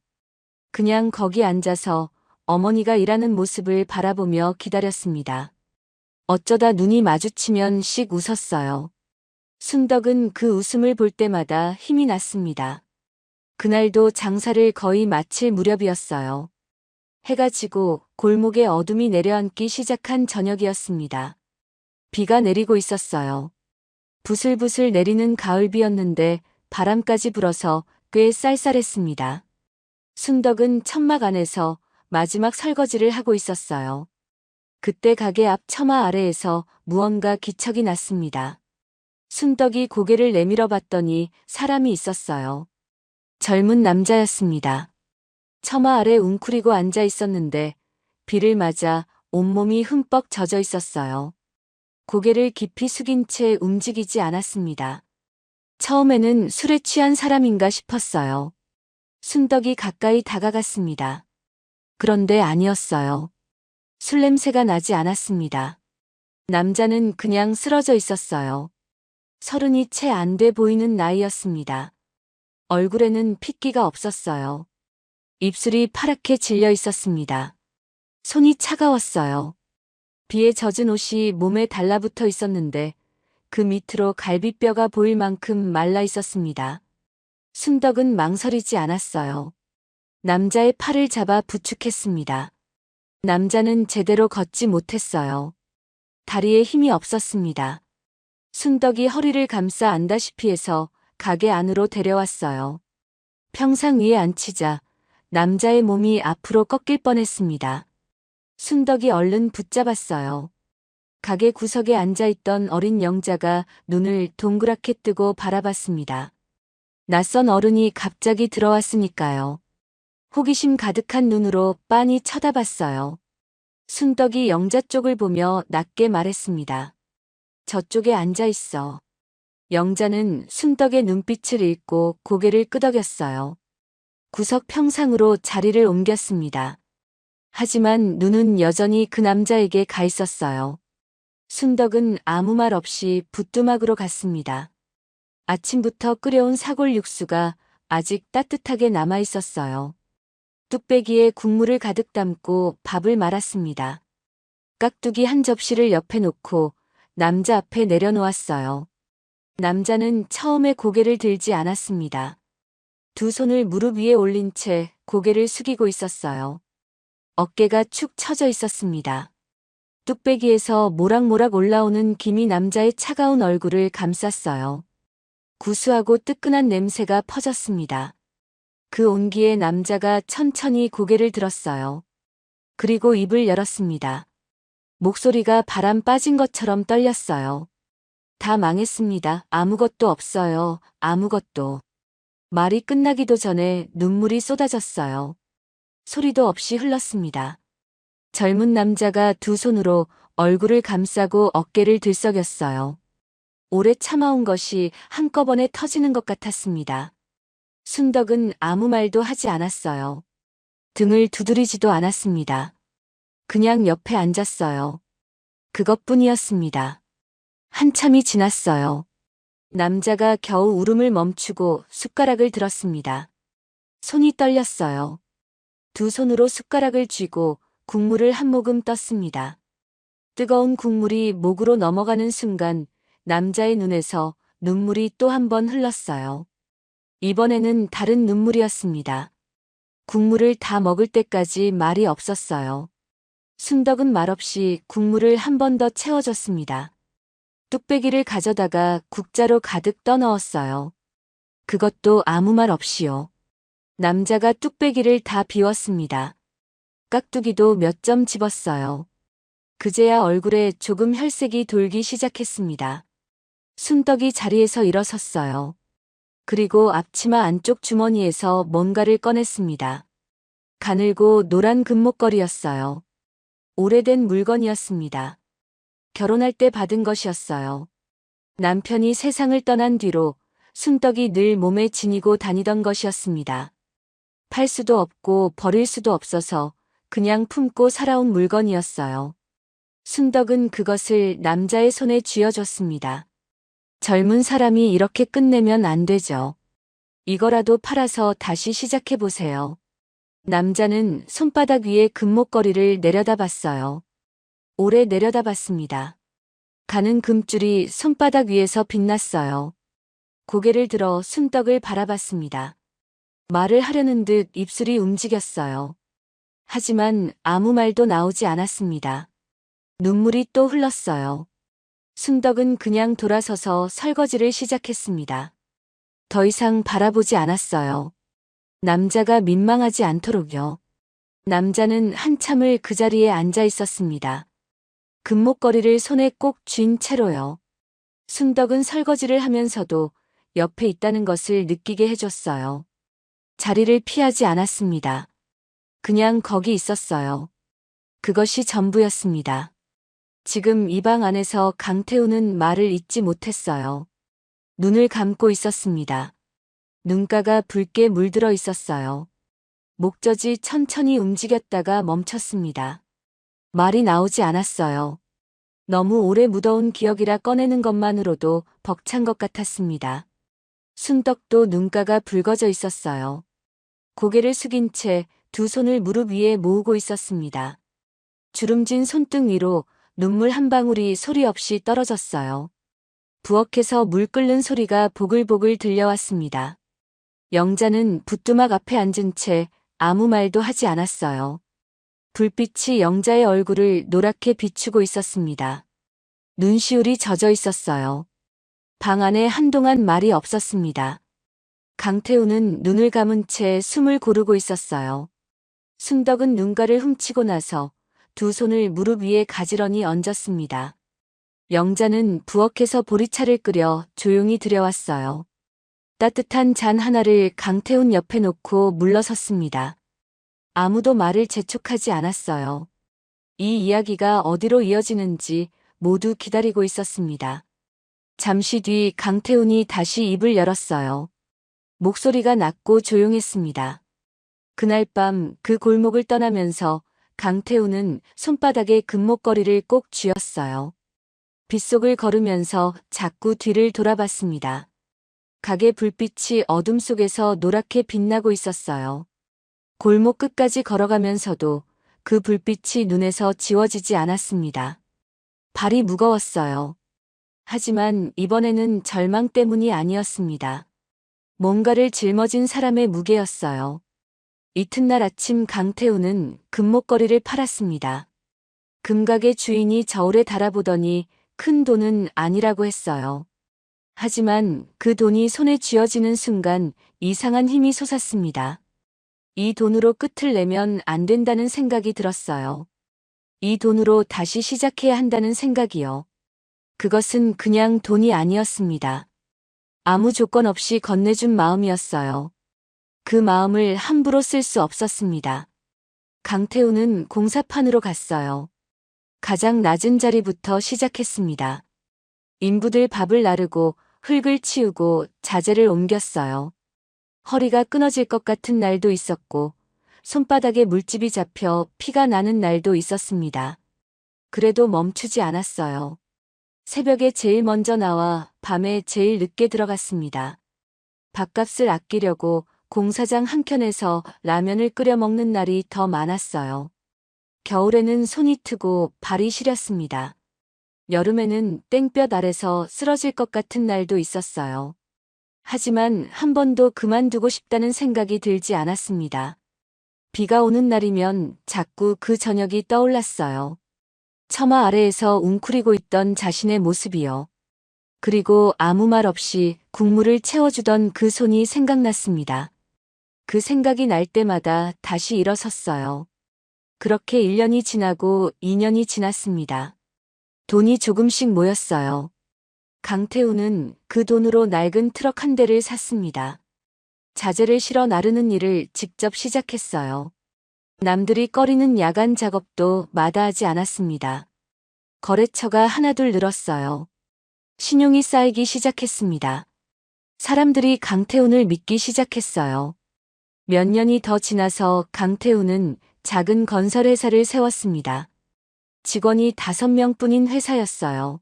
그냥 거기 앉아서 어머니가 일하는 모습을 바라보며 기다렸습니다. 어쩌다 눈이 마주치면 씩 웃었어요. 순덕은 그 웃음을 볼 때마다 힘이 났습니다. 그날도 장사를 거의 마칠 무렵이었어요. 해가 지고 골목에 어둠이 내려앉기 시작한 저녁이었습니다. 비가 내리고 있었어요. 부슬부슬 내리는 가을비였는데 바람까지 불어서 꽤 쌀쌀했습니다. 순덕은 천막 안에서 마지막 설거지를 하고 있었어요. 그때 가게 앞 처마 아래에서 무언가 기척이 났습니다. 순덕이 고개를 내밀어 봤더니 사람이 있었어요. 젊은 남자였습니다. 처마 아래 웅크리고 앉아 있었는데 비를 맞아 온몸이 흠뻑 젖어 있었어요. 고개를 깊이 숙인 채 움직이지 않았습니다. 처음에는 술에 취한 사람인가 싶었어요. 순덕이 가까이 다가갔습니다. 그런데 아니었어요. 술 냄새가 나지 않았습니다. 남자는 그냥 쓰러져 있었어요. 30이 채 안 돼 보이는 나이였습니다. 얼굴에는 핏기가 없었어요. 입술이 파랗게 질려 있었습니다. 손이 차가웠어요. 비에 젖은 옷이 몸에 달라붙어 있었는데 그 밑으로 갈비뼈가 보일 만큼 말라 있었습니다. 순덕은 망설이지 않았어요. 남자의 팔을 잡아 부축했습니다. 남자는 제대로 걷지 못했어요. 다리에 힘이 없었습니다. 순덕이 허리를 감싸 안다시피 해서 가게 안으로 데려왔어요. 평상 위에 앉히자 남자의 몸이 앞으로 꺾일 뻔했습니다. 순덕이 얼른 붙잡았어요. 가게 구석에 앉아있던 어린 영자가 눈을 동그랗게 뜨고 바라봤습니다. 낯선 어른이 갑자기 들어왔으니까요. 호기심 가득한 눈으로 빤히 쳐다봤어요. 순덕이 영자 쪽을 보며 낮게 말했습니다. 저쪽에 앉아있어. 영자는 순덕의 눈빛을 읽고 고개를 끄덕였어요. 구석 평상으로 자리를 옮겼습니다. 하지만 눈은 여전히 그 남자에게 가 있었어요. 순덕은 아무 말 없이 부뚜막으로 갔습니다. 아침부터 끓여온 사골 육수가 아직 따뜻하게 남아 있었어요. 뚝배기에 국물을 가득 담고 밥을 말았습니다. 깍두기 한 접시를 옆에 놓고 남자 앞에 내려놓았어요. 남자는 처음에 고개를 들지 않았습니다. 두 손을 무릎 위에 올린 채 고개를 숙이고 있었어요. 어깨가 축 처져 있었습니다. 뚝배기에서 모락모락 올라오는 김이 남자의 차가운 얼굴을 감쌌어요. 구수하고 뜨끈한 냄새가 퍼졌습니다. 그 온기에 남자가 천천히 고개를 들었어요. 그리고 입을 열었습니다. 목소리가 바람 빠진 것처럼 떨렸어요. 다 망했습니다. 아무것도 없어요. 아무것도. 말이 끝나기도 전에 눈물이 쏟아졌어요. 소리도 없이 흘렀습니다. 젊은 남자가 두 손으로 얼굴을 감싸고 어깨를 들썩였어요. 오래 참아온 것이 한꺼번에 터지는 것 같았습니다. 순덕은 아무 말도 하지 않았어요. 등을 두드리지도 않았습니다. 그냥 옆에 앉았어요. 그것뿐이었습니다. 한참이 지났어요. 남자가 겨우 울음을 멈추고 숟가락을 들었습니다. 손이 떨렸어요. 두 손으로 숟가락을 쥐고 국물을 한 모금 떴습니다. 뜨거운 국물이 목으로 넘어가는 순간 남자의 눈에서 눈물이 또 한 번 흘렀어요. 이번에는 다른 눈물이었습니다. 국물을 다 먹을 때까지 말이 없었어요. 순덕은 말없이 국물을 한 번 더 채워줬습니다. 뚝배기를 가져다가 국자로 가득 떠넣었어요. 그것도 아무 말 없이요. 남자가 뚝배기를 다 비웠습니다. 깍두기도 몇 점 집었어요. 그제야 얼굴에 조금 혈색이 돌기 시작했습니다. 순덕이 자리에서 일어섰어요. 그리고 앞치마 안쪽 주머니에서 뭔가를 꺼냈습니다. 가늘고 노란 금목걸이였어요. 오래된 물건이었습니다. 결혼할 때 받은 것이었어요. 남편이 세상을 떠난 뒤로 순덕이 늘 몸에 지니고 다니던 것이었습니다. 팔 수도 없고 버릴 수도 없어서 그냥 품고 살아온 물건이었어요. 순덕은 그것을 남자의 손에 쥐어줬습니다. 젊은 사람이 이렇게 끝내면 안 되죠. 이거라도 팔아서 다시 시작해보세요. 남자는 손바닥 위에 금목걸이를 내려다봤어요. 오래 내려다봤습니다. 가는 금줄이 손바닥 위에서 빛났어요. 고개를 들어 순덕을 바라봤습니다. 말을 하려는 듯 입술이 움직였어요. 하지만 아무 말도 나오지 않았습니다. 눈물이 또 흘렀어요. 순덕은 그냥 돌아서서 설거지를 시작했습니다. 더 이상 바라보지 않았어요. 남자가 민망하지 않도록요. 남자는 한참을 그 자리에 앉아 있었습니다. 금목걸이를 손에 꼭 쥔 채로요. 순덕은 설거지를 하면서도 옆에 있다는 것을 느끼게 해줬어요. 자리를 피하지 않았습니다. 그냥 거기 있었어요. 그것이 전부였습니다. 지금 이 방 안에서 강태우는 말을 잇지 못했어요. 눈을 감고 있었습니다. 눈가가 붉게 물들어 있었어요. 목젖이 천천히 움직였다가 멈췄습니다. 말이 나오지 않았어요. 너무 오래 묻어온 기억이라 꺼내는 것만으로도 벅찬 것 같았습니다. 순덕도 눈가가 붉어져 있었어요. 고개를 숙인 채 두 손을 무릎 위에 모으고 있었습니다. 주름진 손등 위로 눈물 한 방울이 소리 없이 떨어졌어요. 부엌에서 물 끓는 소리가 보글보글 들려왔습니다. 영자는 부뚜막 앞에 앉은 채 아무 말도 하지 않았어요. 불빛이 영자의 얼굴을 노랗게 비추고 있었습니다. 눈시울이 젖어 있었어요. 방 안에 한동안 말이 없었습니다. 강태우는 눈을 감은 채 숨을 고르고 있었어요. 순덕은 눈가를 훔치고 나서 두 손을 무릎 위에 가지런히 얹었습니다. 영자는 부엌에서 보리차를 끓여 조용히 들여왔어요. 따뜻한 잔 하나를 강태훈 옆에 놓고 물러섰습니다. 아무도 말을 재촉하지 않았어요. 이 이야기가 어디로 이어지는지 모두 기다리고 있었습니다. 잠시 뒤 강태훈이 다시 입을 열었어요. 목소리가 낮고 조용했습니다. 그날 밤 그 골목을 떠나면서 강태훈은 손바닥에 금목걸이를 꼭 쥐었어요. 빗속을 걸으면서 자꾸 뒤를 돌아봤습니다. 가게 불빛이 어둠 속에서 노랗게 빛나고 있었어요. 골목 끝까지 걸어가면서도 그 불빛이 눈에서 지워지지 않았습니다. 발이 무거웠어요. 하지만 이번에는 절망 때문이 아니었습니다. 뭔가를 짊어진 사람의 무게였어요. 이튿날 아침 강태우는 금목걸이를 팔았습니다. 금가게 주인이 저울에 달아보더니 큰 돈은 아니라고 했어요. 하지만 그 돈이 손에 쥐어지는 순간 이상한 힘이 솟았습니다. 이 돈으로 끝을 내면 안 된다는 생각이 들었어요. 이 돈으로 다시 시작해야 한다는 생각이요. 그것은 그냥 돈이 아니었습니다. 아무 조건 없이 건네준 마음이었어요. 그 마음을 함부로 쓸 수 없었습니다. 강태우는 공사판으로 갔어요. 가장 낮은 자리부터 시작했습니다. 인부들 밥을 나르고 흙을 치우고 자재를 옮겼어요. 허리가 끊어질 것 같은 날도 있었고 손바닥에 물집이 잡혀 피가 나는 날도 있었습니다. 그래도 멈추지 않았어요. 새벽에 제일 먼저 나와 밤에 제일 늦게 들어갔습니다. 밥값을 아끼려고 공사장 한켠에서 라면을 끓여 먹는 날이 더 많았어요. 겨울에는 손이 트고 발이 시렸습니다. 여름에는 땡볕 아래서 쓰러질 것 같은 날도 있었어요. 하지만 한 번도 그만두고 싶다는 생각이 들지 않았습니다. 비가 오는 날이면 자꾸 그 저녁이 떠올랐어요. 처마 아래에서 웅크리고 있던 자신의 모습이요. 그리고 아무 말 없이 국물을 채워주던 그 손이 생각났습니다. 그 생각이 날 때마다 다시 일어섰어요. 그렇게 1년이 지나고 2년이 지났습니다. 돈이 조금씩 모였어요. 강태우는 그 돈으로 낡은 트럭 한 대를 샀습니다. 자재를 실어 나르는 일을 직접 시작했어요. 남들이 꺼리는 야간 작업도 마다하지 않았습니다. 거래처가 하나둘 늘었어요. 신용이 쌓이기 시작했습니다. 사람들이 강태훈을 믿기 시작했어요. 몇 년이 더 지나서 강태훈은 작은 건설회사를 세웠습니다. 직원이 5명뿐인 회사였어요.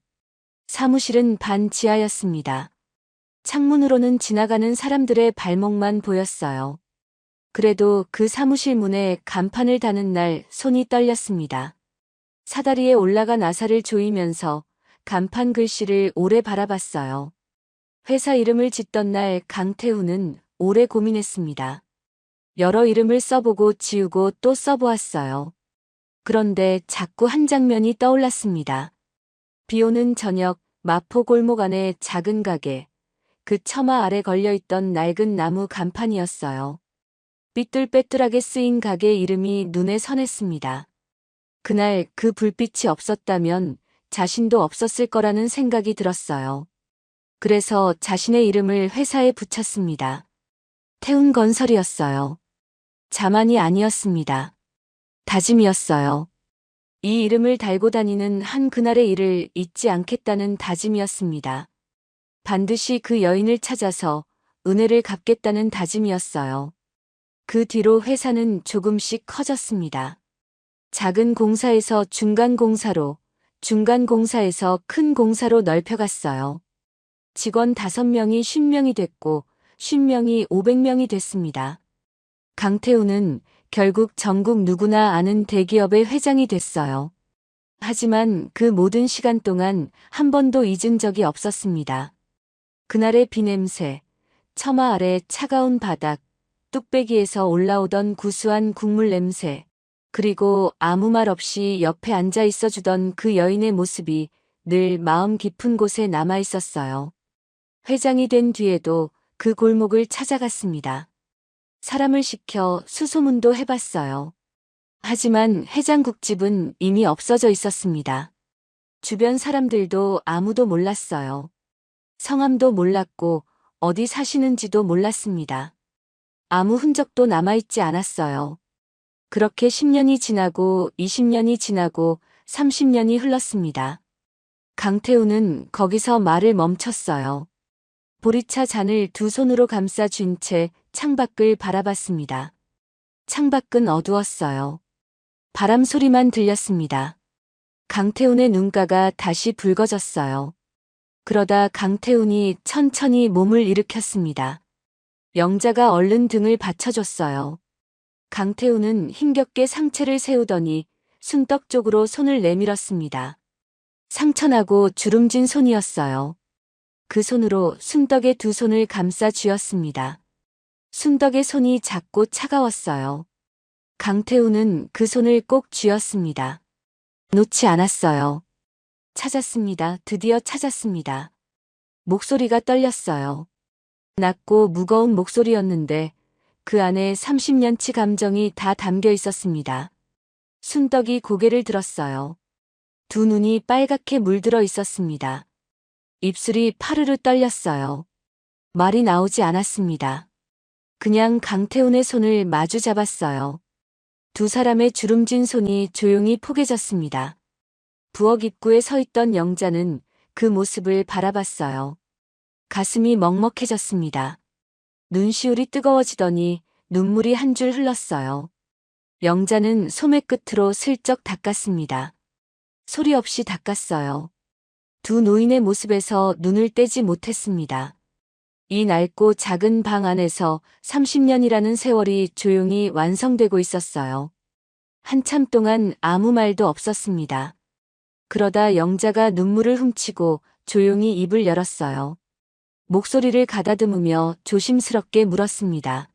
사무실은 반 지하였습니다. 창문으로는 지나가는 사람들의 발목만 보였어요. 그래도 그 사무실 문에 간판을 다는 날 손이 떨렸습니다. 사다리에 올라가 나사를 조이면서 간판 글씨를 오래 바라봤어요. 회사 이름을 짓던 날 강태훈은 오래 고민했습니다. 여러 이름을 써보고 지우고 또 써보았어요. 그런데 자꾸 한 장면이 떠올랐습니다. 비 오는 저녁 마포 골목 안의 작은 가게, 그 처마 아래 걸려있던 낡은 나무 간판이었어요. 삐뚤빼뚤하게 쓰인 가게 이름이 눈에 선했습니다. 그날 그 불빛이 없었다면 자신도 없었을 거라는 생각이 들었어요. 그래서 자신의 이름을 회사에 붙였습니다. 태운건설이었어요. 자만이 아니었습니다. 다짐이었어요. 이 이름을 달고 다니는 한 그날의 일을 잊지 않겠다는 다짐이었습니다. 반드시 그 여인을 찾아서 은혜를 갚겠다는 다짐이었어요. 그 뒤로 회사는 조금씩 커졌습니다. 작은 공사에서 중간 공사로, 중간 공사에서 큰 공사로 넓혀갔어요. 직원 5명이 50명이 됐고 50명이 500명이 됐습니다. 강태우는 결국 전국 누구나 아는 대기업의 회장이 됐어요. 하지만 그 모든 시간 동안 한 번도 잊은 적이 없었습니다. 그날의 비냄새, 처마 아래 차가운 바닥, 뚝배기에서 올라오던 구수한 국물 냄새, 그리고 아무 말 없이 옆에 앉아 있어주던 그 여인의 모습이 늘 마음 깊은 곳에 남아 있었어요. 회장이 된 뒤에도 그 골목을 찾아갔습니다. 사람을 시켜 수소문도 해봤어요. 하지만 해장국집은 이미 없어져 있었습니다. 주변 사람들도 아무도 몰랐어요. 성함도 몰랐고 어디 사시는지도 몰랐습니다. 아무 흔적도 남아있지 않았어요. 그렇게 10년이 지나고 20년이 지나고 30년이 흘렀습니다. 강태우는 거기서 말을 멈췄어요. 보리차 잔을 두 손으로 감싸 쥔 채 창밖을 바라봤습니다. 창밖은 어두웠어요. 바람 소리만 들렸습니다. 강태훈의 눈가가 다시 붉어졌어요. 그러다 강태훈이 천천히 몸을 일으켰습니다. 영자가 얼른 등을 받쳐줬어요. 강태훈은 힘겹게 상체를 세우더니 순떡 쪽으로 손을 내밀었습니다. 상처나고 주름진 손이었어요. 그 손으로 순덕의 두 손을 감싸 쥐었습니다. 순덕의 손이 작고 차가웠어요. 강태훈은 그 손을 꼭 쥐었습니다. 놓지 않았어요. 찾았습니다. 드디어 찾았습니다. 목소리가 떨렸어요. 낮고 무거운 목소리였는데 그 안에 30년치 감정이 다 담겨 있었습니다. 순덕이 고개를 들었어요. 두 눈이 빨갛게 물들어 있었습니다. 입술이 파르르 떨렸어요. 말이 나오지 않았습니다. 그냥 강태훈의 손을 마주 잡았어요. 두 사람의 주름진 손이 조용히 포개졌습니다. 부엌 입구에 서 있던 영자는 그 모습을 바라봤어요. 가슴이 먹먹해졌습니다. 눈시울이 뜨거워지더니 눈물이 한 줄 흘렀어요. 영자는 소매 끝으로 슬쩍 닦았습니다. 소리 없이 닦았어요. 두 노인의 모습에서 눈을 떼지 못했습니다. 이 낡고 작은 방 안에서 30년이라는 세월이 조용히 완성되고 있었어요. 한참 동안 아무 말도 없었습니다. 그러다 영자가 눈물을 훔치고 조용히 입을 열었어요. 목소리를 가다듬으며 조심스럽게 물었습니다.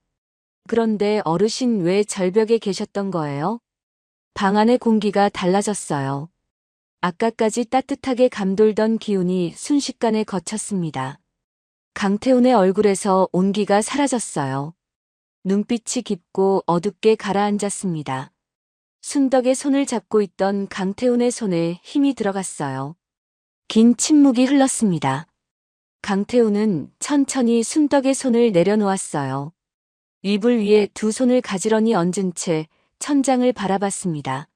그런데 어르신 왜 절벽에 계셨던 거예요? 방 안의 공기가 달라졌어요. 아까까지 따뜻하게 감돌던 기운이 순식간에 거쳤습니다. 강태훈의 얼굴에서 온기가 사라졌어요. 눈빛이 깊고 어둡게 가라앉았습니다. 순덕의 손을 잡고 있던 강태훈의 손에 힘이 들어갔어요. 긴 침묵이 흘렀습니다. 강태훈은 천천히 순덕의 손을 내려놓았어요. 이불 위에 두 손을 가지런히 얹은 채 천장을 바라봤습니다.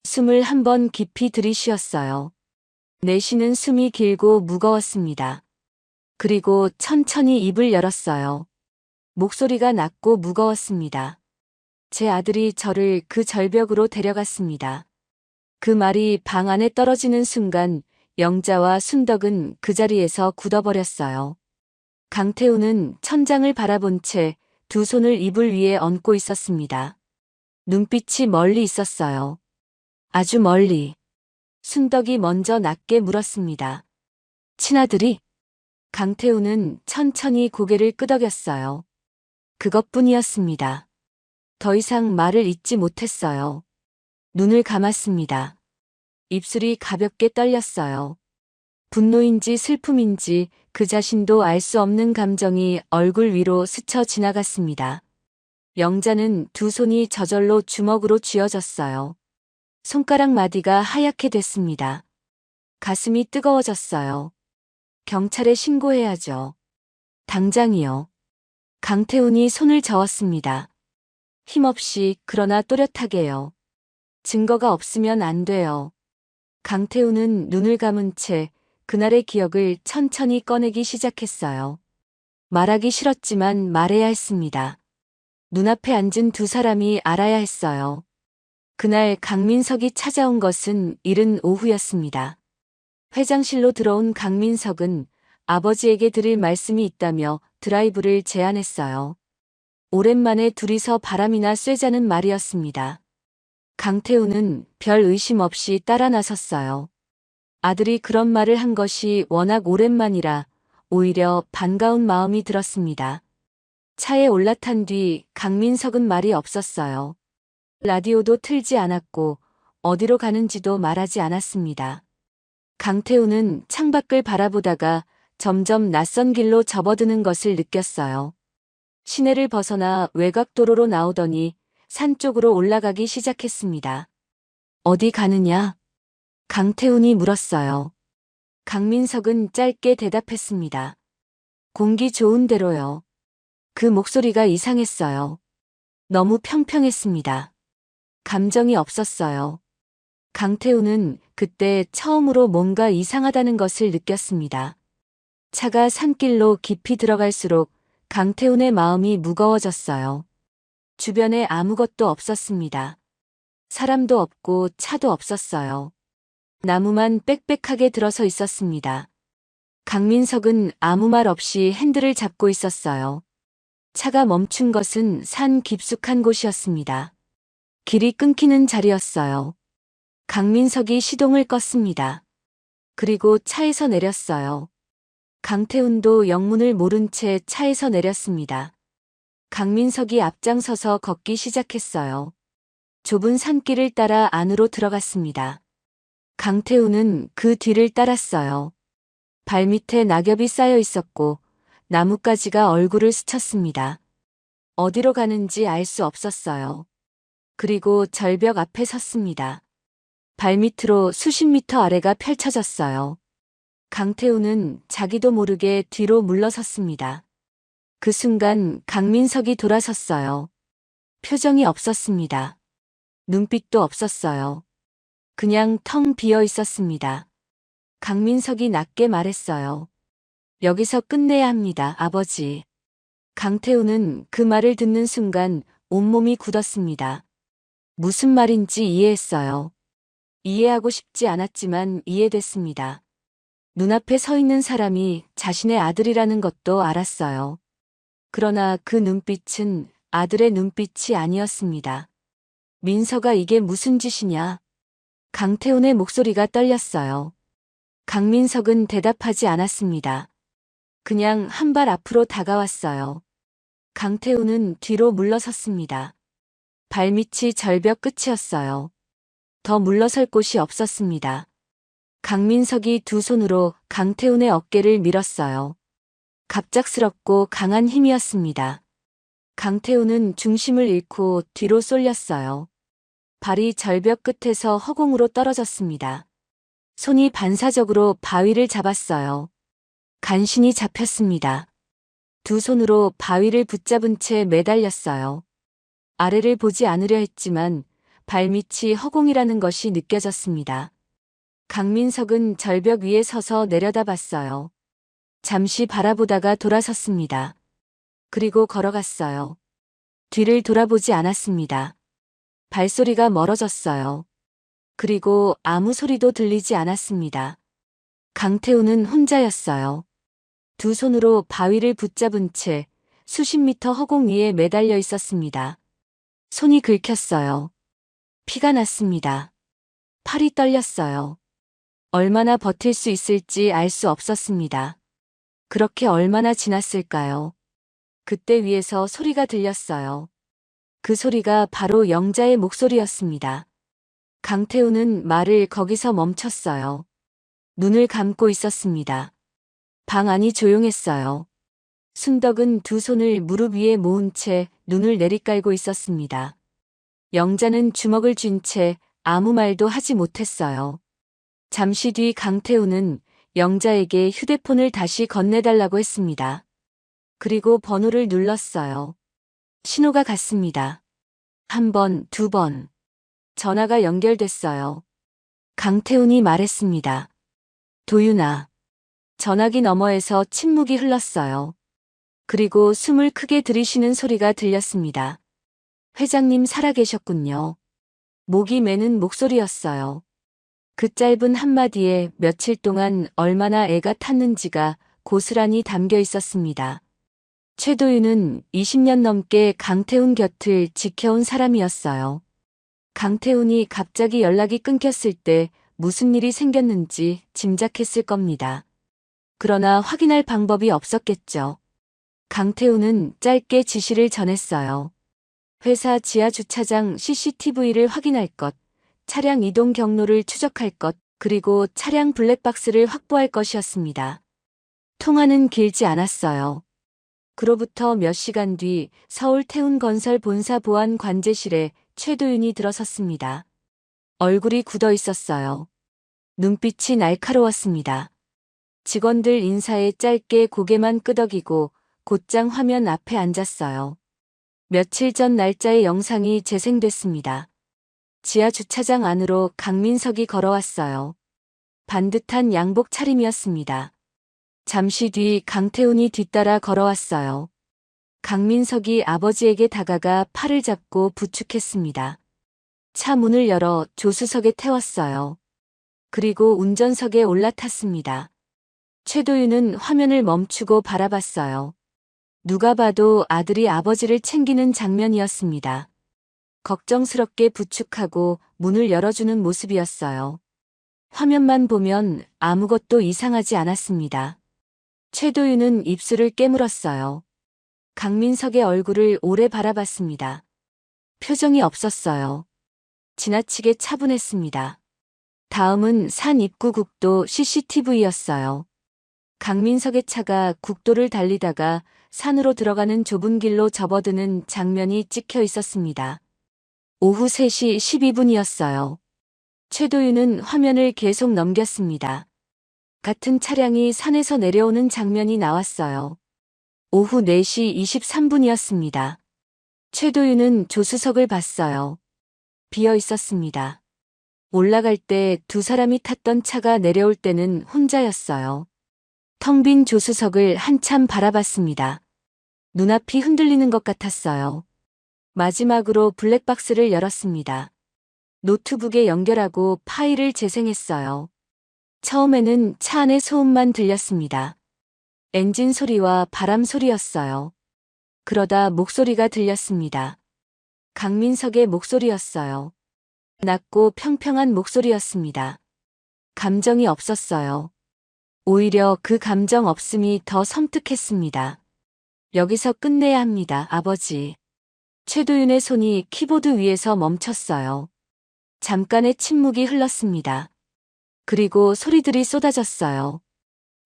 숨을 한 번 깊이 들이쉬었어요. 내쉬는 숨이 길고 무거웠습니다. 그리고 천천히 입을 열었어요. 목소리가 낮고 무거웠습니다. 제 아들이 저를 그 절벽으로 데려갔습니다. 그 말이 방 안에 떨어지는 순간 영자와 순덕은 그 자리에서 굳어버렸어요. 강태훈은 천장을 바라본 채 두 손을 이불 위에 얹고 있었습니다. 눈빛이 멀리 있었어요. 아주 멀리. 순덕이 먼저 낮게 물었습니다. 친아들이? 강태훈은 천천히 고개를 끄덕였어요. 그것뿐이었습니다. 더 이상 말을 잇지 못했어요. 눈을 감았습니다. 입술이 가볍게 떨렸어요. 분노인지 슬픔인지 그 자신도 알 수 없는 감정이 얼굴 위로 스쳐 지나갔습니다. 영자는 두 손이 저절로 주먹으로 쥐어졌어요. 손가락 마디가 하얗게 됐습니다. 가슴이 뜨거워졌어요. 경찰에 신고해야죠. 당장이요. 강태훈이 손을 저었습니다. 힘없이 그러나 또렷하게요. 증거가 없으면 안 돼요. 강태훈은 눈을 감은 채 그날의 기억을 천천히 꺼내기 시작했어요. 말하기 싫었지만 말해야 했습니다. 눈앞에 앉은 두 사람이 알아야 했어요. 그날 강민석이 찾아온 것은 이른 오후였습니다. 회장실로 들어온 강민석은 아버지에게 드릴 말씀이 있다며 드라이브를 제안했어요. 오랜만에 둘이서 바람이나 쐬자는 말이었습니다. 강태훈은 별 의심 없이 따라 나섰어요. 아들이 그런 말을 한 것이 워낙 오랜만이라 오히려 반가운 마음이 들었습니다. 차에 올라탄 뒤 강민석은 말이 없었어요. 라디오도 틀지 않았고 어디로 가는지도 말하지 않았습니다. 강태훈은 창밖을 바라보다가 점점 낯선 길로 접어드는 것을 느꼈어요. 시내를 벗어나 외곽도로로 나오더니 산 쪽으로 올라가기 시작했습니다. 어디 가느냐? 강태훈이 물었어요. 강민석은 짧게 대답했습니다. 공기 좋은 데로요. 그 목소리가 이상했어요. 너무 평평했습니다. 감정이 없었어요. 강태훈은 그때 처음으로 뭔가 이상하다는 것을 느꼈습니다. 차가 산길로 깊이 들어갈수록 강태훈의 마음이 무거워졌어요. 주변에 아무것도 없었습니다. 사람도 없고 차도 없었어요. 나무만 빽빽하게 들어서 있었습니다. 강민석은 아무 말 없이 핸들을 잡고 있었어요. 차가 멈춘 것은 산 깊숙한 곳이었습니다. 길이 끊기는 자리였어요. 강민석이 시동을 껐습니다. 그리고 차에서 내렸어요. 강태훈도 영문을 모른 채 차에서 내렸습니다. 강민석이 앞장서서 걷기 시작했어요. 좁은 산길을 따라 안으로 들어갔습니다. 강태훈은 그 뒤를 따랐어요. 발밑에 낙엽이 쌓여 있었고 나뭇가지가 얼굴을 스쳤습니다. 어디로 가는지 알 수 없었어요. 그리고 절벽 앞에 섰습니다. 발밑으로 수십 미터 아래가 펼쳐졌어요. 강태훈은 자기도 모르게 뒤로 물러섰습니다. 그 순간 강민석이 돌아섰어요. 표정이 없었습니다. 눈빛도 없었어요. 그냥 텅 비어 있었습니다. 강민석이 낮게 말했어요. 여기서 끝내야 합니다, 아버지. 강태훈은 그 말을 듣는 순간 온몸이 굳었습니다. 무슨 말인지 이해했어요. 이해하고 싶지 않았지만 이해됐습니다. 눈앞에 서 있는 사람이 자신의 아들이라는 것도 알았어요. 그러나 그 눈빛은 아들의 눈빛이 아니었습니다. 민서가 이게 무슨 짓이냐? 강태훈의 목소리가 떨렸어요. 강민석은 대답하지 않았습니다. 그냥 한 발 앞으로 다가왔어요. 강태훈은 뒤로 물러섰습니다. 발밑이 절벽 끝이었어요. 더 물러설 곳이 없었습니다. 강민석이 두 손으로 강태훈의 어깨를 밀었어요. 갑작스럽고 강한 힘이었습니다. 강태훈은 중심을 잃고 뒤로 쏠렸어요. 발이 절벽 끝에서 허공으로 떨어졌습니다. 손이 반사적으로 바위를 잡았어요. 간신히 잡혔습니다. 두 손으로 바위를 붙잡은 채 매달렸어요. 아래를 보지 않으려 했지만 발밑이 허공이라는 것이 느껴졌습니다. 강민석은 절벽 위에 서서 내려다봤어요. 잠시 바라보다가 돌아섰습니다. 그리고 걸어갔어요. 뒤를 돌아보지 않았습니다. 발소리가 멀어졌어요. 그리고 아무 소리도 들리지 않았습니다. 강태훈은 혼자였어요. 두 손으로 바위를 붙잡은 채 수십 미터 허공 위에 매달려 있었습니다. 손이 긁혔어요. 피가 났습니다. 팔이 떨렸어요. 얼마나 버틸 수 있을지 알 수 없었습니다. 그렇게 얼마나 지났을까요? 그때 위에서 소리가 들렸어요. 그 소리가 바로 영자의 목소리였습니다. 강태훈은 말을 거기서 멈췄어요. 눈을 감고 있었습니다. 방 안이 조용했어요. 순덕은 두 손을 무릎 위에 모은 채 눈을 내리깔고 있었습니다. 영자는 주먹을 쥔 채 아무 말도 하지 못했어요. 잠시 뒤 강태훈은 영자에게 휴대폰을 다시 건네달라고 했습니다. 그리고 번호를 눌렀어요. 신호가 갔습니다. 한 번, 두 번. 전화가 연결됐어요. 강태훈이 말했습니다. 도윤아. 전화기 너머에서 침묵이 흘렀어요. 그리고 숨을 크게 들이쉬는 소리가 들렸습니다. 회장님 살아계셨군요. 목이 메는 목소리였어요. 그 짧은 한마디에 며칠 동안 얼마나 애가 탔는지가 고스란히 담겨 있었습니다. 최도윤은 20년 넘게 강태훈 곁을 지켜온 사람이었어요. 강태훈이 갑자기 연락이 끊겼을 때 무슨 일이 생겼는지 짐작했을 겁니다. 그러나 확인할 방법이 없었겠죠. 강태훈은 짧게 지시를 전했어요. 회사 지하 주차장 CCTV를 확인할 것, 차량 이동 경로를 추적할 것, 그리고 차량 블랙박스를 확보할 것이었습니다. 통화는 길지 않았어요. 그로부터 몇 시간 뒤 서울 태운건설 본사 보안 관제실에 최도윤이 들어섰습니다. 얼굴이 굳어 있었어요. 눈빛이 날카로웠습니다. 직원들 인사에 짧게 고개만 끄덕이고 곧장 화면 앞에 앉았어요. 며칠 전 날짜의 영상이 재생됐습니다. 지하 주차장 안으로 강민석이 걸어왔어요. 반듯한 양복 차림이었습니다. 잠시 뒤 강태훈이 뒤따라 걸어왔어요. 강민석이 아버지에게 다가가 팔을 잡고 부축했습니다. 차 문을 열어 조수석에 태웠어요. 그리고 운전석에 올라탔습니다. 최도윤은 화면을 멈추고 바라봤어요. 누가 봐도 아들이 아버지를 챙기는 장면이었습니다. 걱정스럽게 부축하고 문을 열어주는 모습이었어요. 화면만 보면 아무것도 이상하지 않았습니다. 최도윤은 입술을 깨물었어요. 강민석의 얼굴을 오래 바라봤습니다. 표정이 없었어요. 지나치게 차분했습니다. 다음은 산 입구 국도 CCTV였어요. 강민석의 차가 국도를 달리다가 산으로 들어가는 좁은 길로 접어드는 장면이 찍혀 있었습니다. 오후 3시 12분이었어요. 최도윤은 화면을 계속 넘겼습니다. 같은 차량이 산에서 내려오는 장면이 나왔어요. 오후 4시 23분이었습니다. 최도윤은 조수석을 봤어요. 비어 있었습니다. 올라갈 때 두 사람이 탔던 차가 내려올 때는 혼자였어요. 텅 빈 조수석을 한참 바라봤습니다. 눈앞이 흔들리는 것 같았어요. 마지막으로 블랙박스를 열었습니다. 노트북에 연결하고 파일을 재생했어요. 처음에는 차 안의 소음만 들렸습니다. 엔진 소리와 바람 소리였어요. 그러다 목소리가 들렸습니다. 강민석의 목소리였어요. 낮고 평평한 목소리였습니다. 감정이 없었어요. 오히려 그 감정 없음이 더 섬뜩했습니다. 여기서 끝내야 합니다, 아버지. 최도윤의 손이 키보드 위에서 멈췄어요. 잠깐의 침묵이 흘렀습니다. 그리고 소리들이 쏟아졌어요.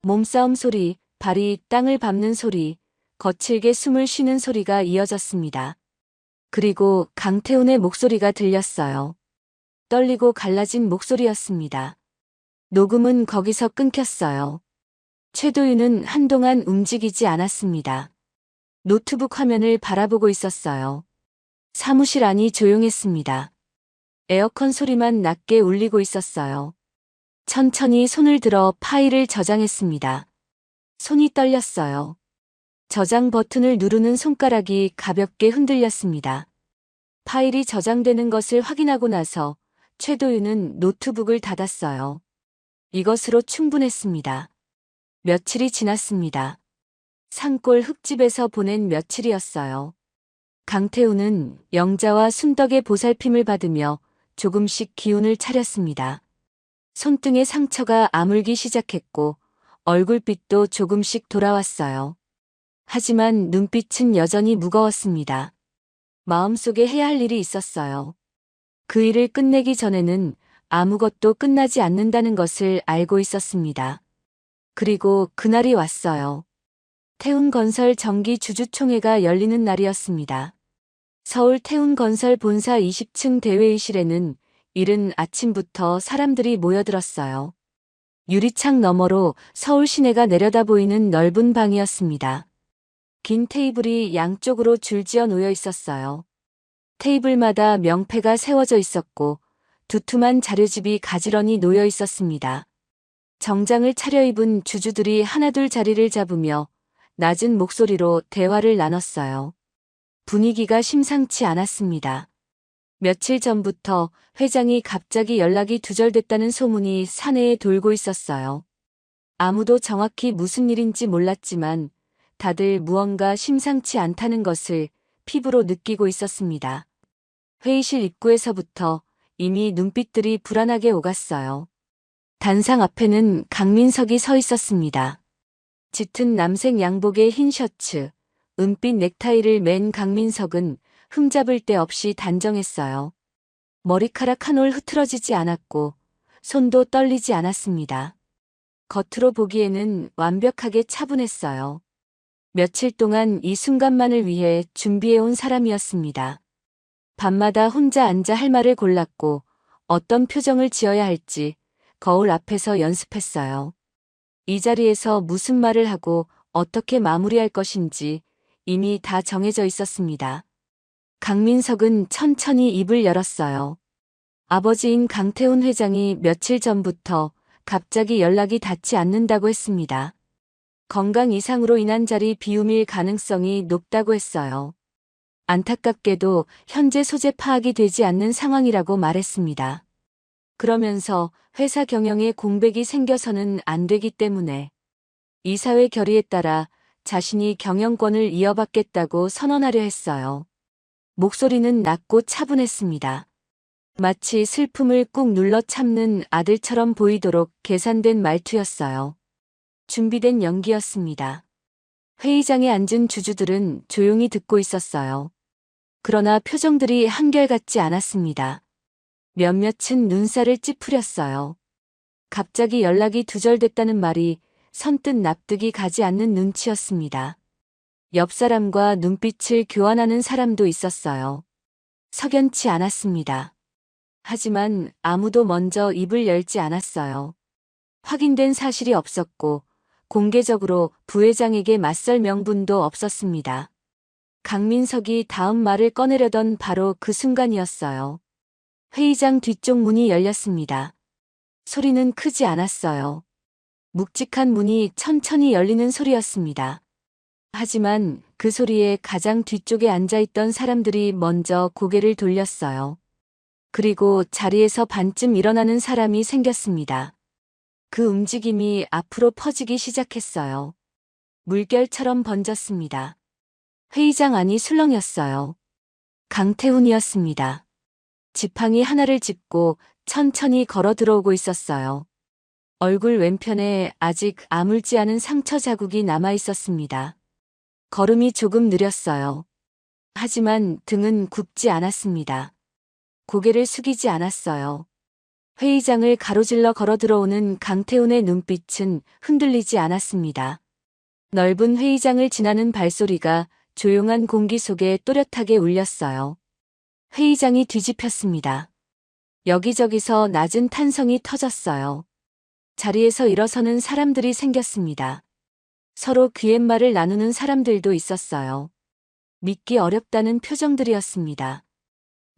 몸싸움 소리, 발이 땅을 밟는 소리, 거칠게 숨을 쉬는 소리가 이어졌습니다. 그리고 강태훈의 목소리가 들렸어요. 떨리고 갈라진 목소리였습니다. 녹음은 거기서 끊겼어요. 최도윤은 한동안 움직이지 않았습니다. 노트북 화면을 바라보고 있었어요. 사무실 안이 조용했습니다. 에어컨 소리만 낮게 울리고 있었어요. 천천히 손을 들어 파일을 저장했습니다. 손이 떨렸어요. 저장 버튼을 누르는 손가락이 가볍게 흔들렸습니다. 파일이 저장되는 것을 확인하고 나서 최도윤은 노트북을 닫았어요. 이것으로 충분했습니다. 며칠이 지났습니다. 산골 흙집에서 보낸 며칠이었어요. 강태훈은 영자와 순덕의 보살핌을 받으며 조금씩 기운을 차렸습니다. 손등의 상처가 아물기 시작했고 얼굴빛도 조금씩 돌아왔어요. 하지만 눈빛은 여전히 무거웠습니다. 마음속에 해야 할 일이 있었어요. 그 일을 끝내기 전에는 아무것도 끝나지 않는다는 것을 알고 있었습니다. 그리고 그날이 왔어요. 태운건설 정기 주주총회가 열리는 날이었습니다. 서울 태운건설 본사 20층 대회의실에는 이른 아침부터 사람들이 모여들었어요. 유리창 너머로 서울 시내가 내려다 보이는 넓은 방이었습니다. 긴 테이블이 양쪽으로 줄지어 놓여 있었어요. 테이블마다 명패가 세워져 있었고 두툼한 자료집이 가지런히 놓여 있었습니다. 정장을 차려입은 주주들이 하나둘 자리를 잡으며 낮은 목소리로 대화를 나눴어요. 분위기가 심상치 않았습니다. 며칠 전부터 회장이 갑자기 연락이 두절됐다는 소문이 사내에 돌고 있었어요. 아무도 정확히 무슨 일인지 몰랐지만 다들 무언가 심상치 않다는 것을 피부로 느끼고 있었습니다. 회의실 입구에서부터 이미 눈빛들이 불안하게 오갔어요. 단상 앞에는 강민석이 서 있었습니다. 짙은 남색 양복에 흰 셔츠, 은빛 넥타이를 맨 강민석은 흠잡을 데 없이 단정했어요. 머리카락 한 올 흐트러지지 않았고 손도 떨리지 않았습니다. 겉으로 보기에는 완벽하게 차분했어요. 며칠 동안 이 순간만을 위해 준비해온 사람이었습니다. 밤마다 혼자 앉아 할 말을 골랐고 어떤 표정을 지어야 할지 거울 앞에서 연습했어요. 이 자리에서 무슨 말을 하고 어떻게 마무리할 것인지 이미 다 정해져 있었습니다. 강민석은 천천히 입을 열었어요. 아버지인 강태훈 회장이 며칠 전부터 갑자기 연락이 닿지 않는다고 했습니다. 건강 이상으로 인한 자리 비움일 가능성이 높다고 했어요. 안타깝게도 현재 소재 파악이 되지 않는 상황이라고 말했습니다. 그러면서 회사 경영에 공백이 생겨서는 안 되기 때문에 이사회 결의에 따라 자신이 경영권을 이어받겠다고 선언하려 했어요. 목소리는 낮고 차분했습니다. 마치 슬픔을 꾹 눌러 참는 아들처럼 보이도록 계산된 말투였어요. 준비된 연기였습니다. 회의장에 앉은 주주들은 조용히 듣고 있었어요. 그러나 표정들이 한결같지 않았습니다. 몇몇은 눈살을 찌푸렸어요. 갑자기 연락이 두절됐다는 말이 선뜻 납득이 가지 않는 눈치였습니다. 옆 사람과 눈빛을 교환하는 사람도 있었어요. 석연치 않았습니다. 하지만 아무도 먼저 입을 열지 않았어요. 확인된 사실이 없었고 공개적으로 부회장에게 맞설 명분도 없었습니다. 강민석이 다음 말을 꺼내려던 바로 그 순간이었어요. 회의장 뒤쪽 문이 열렸습니다. 소리는 크지 않았어요. 묵직한 문이 천천히 열리는 소리였습니다. 하지만 그 소리에 가장 뒤쪽에 앉아있던 사람들이 먼저 고개를 돌렸어요. 그리고 자리에서 반쯤 일어나는 사람이 생겼습니다. 그 움직임이 앞으로 퍼지기 시작했어요. 물결처럼 번졌습니다. 회의장 안이 술렁였어요. 강태훈이었습니다. 지팡이 하나를 짚고 천천히 걸어 들어오고 있었어요. 얼굴 왼편에 아직 아물지 않은 상처 자국이 남아 있었습니다. 걸음이 조금 느렸어요. 하지만 등은 굽지 않았습니다. 고개를 숙이지 않았어요. 회의장을 가로질러 걸어 들어오는 강태훈의 눈빛은 흔들리지 않았습니다. 넓은 회의장을 지나는 발소리가 조용한 공기 속에 또렷하게 울렸어요. 회의장이 뒤집혔습니다. 여기저기서 낮은 탄성이 터졌어요. 자리에서 일어서는 사람들이 생겼습니다. 서로 귀옛말을 나누는 사람들도 있었어요. 믿기 어렵다는 표정들이었습니다.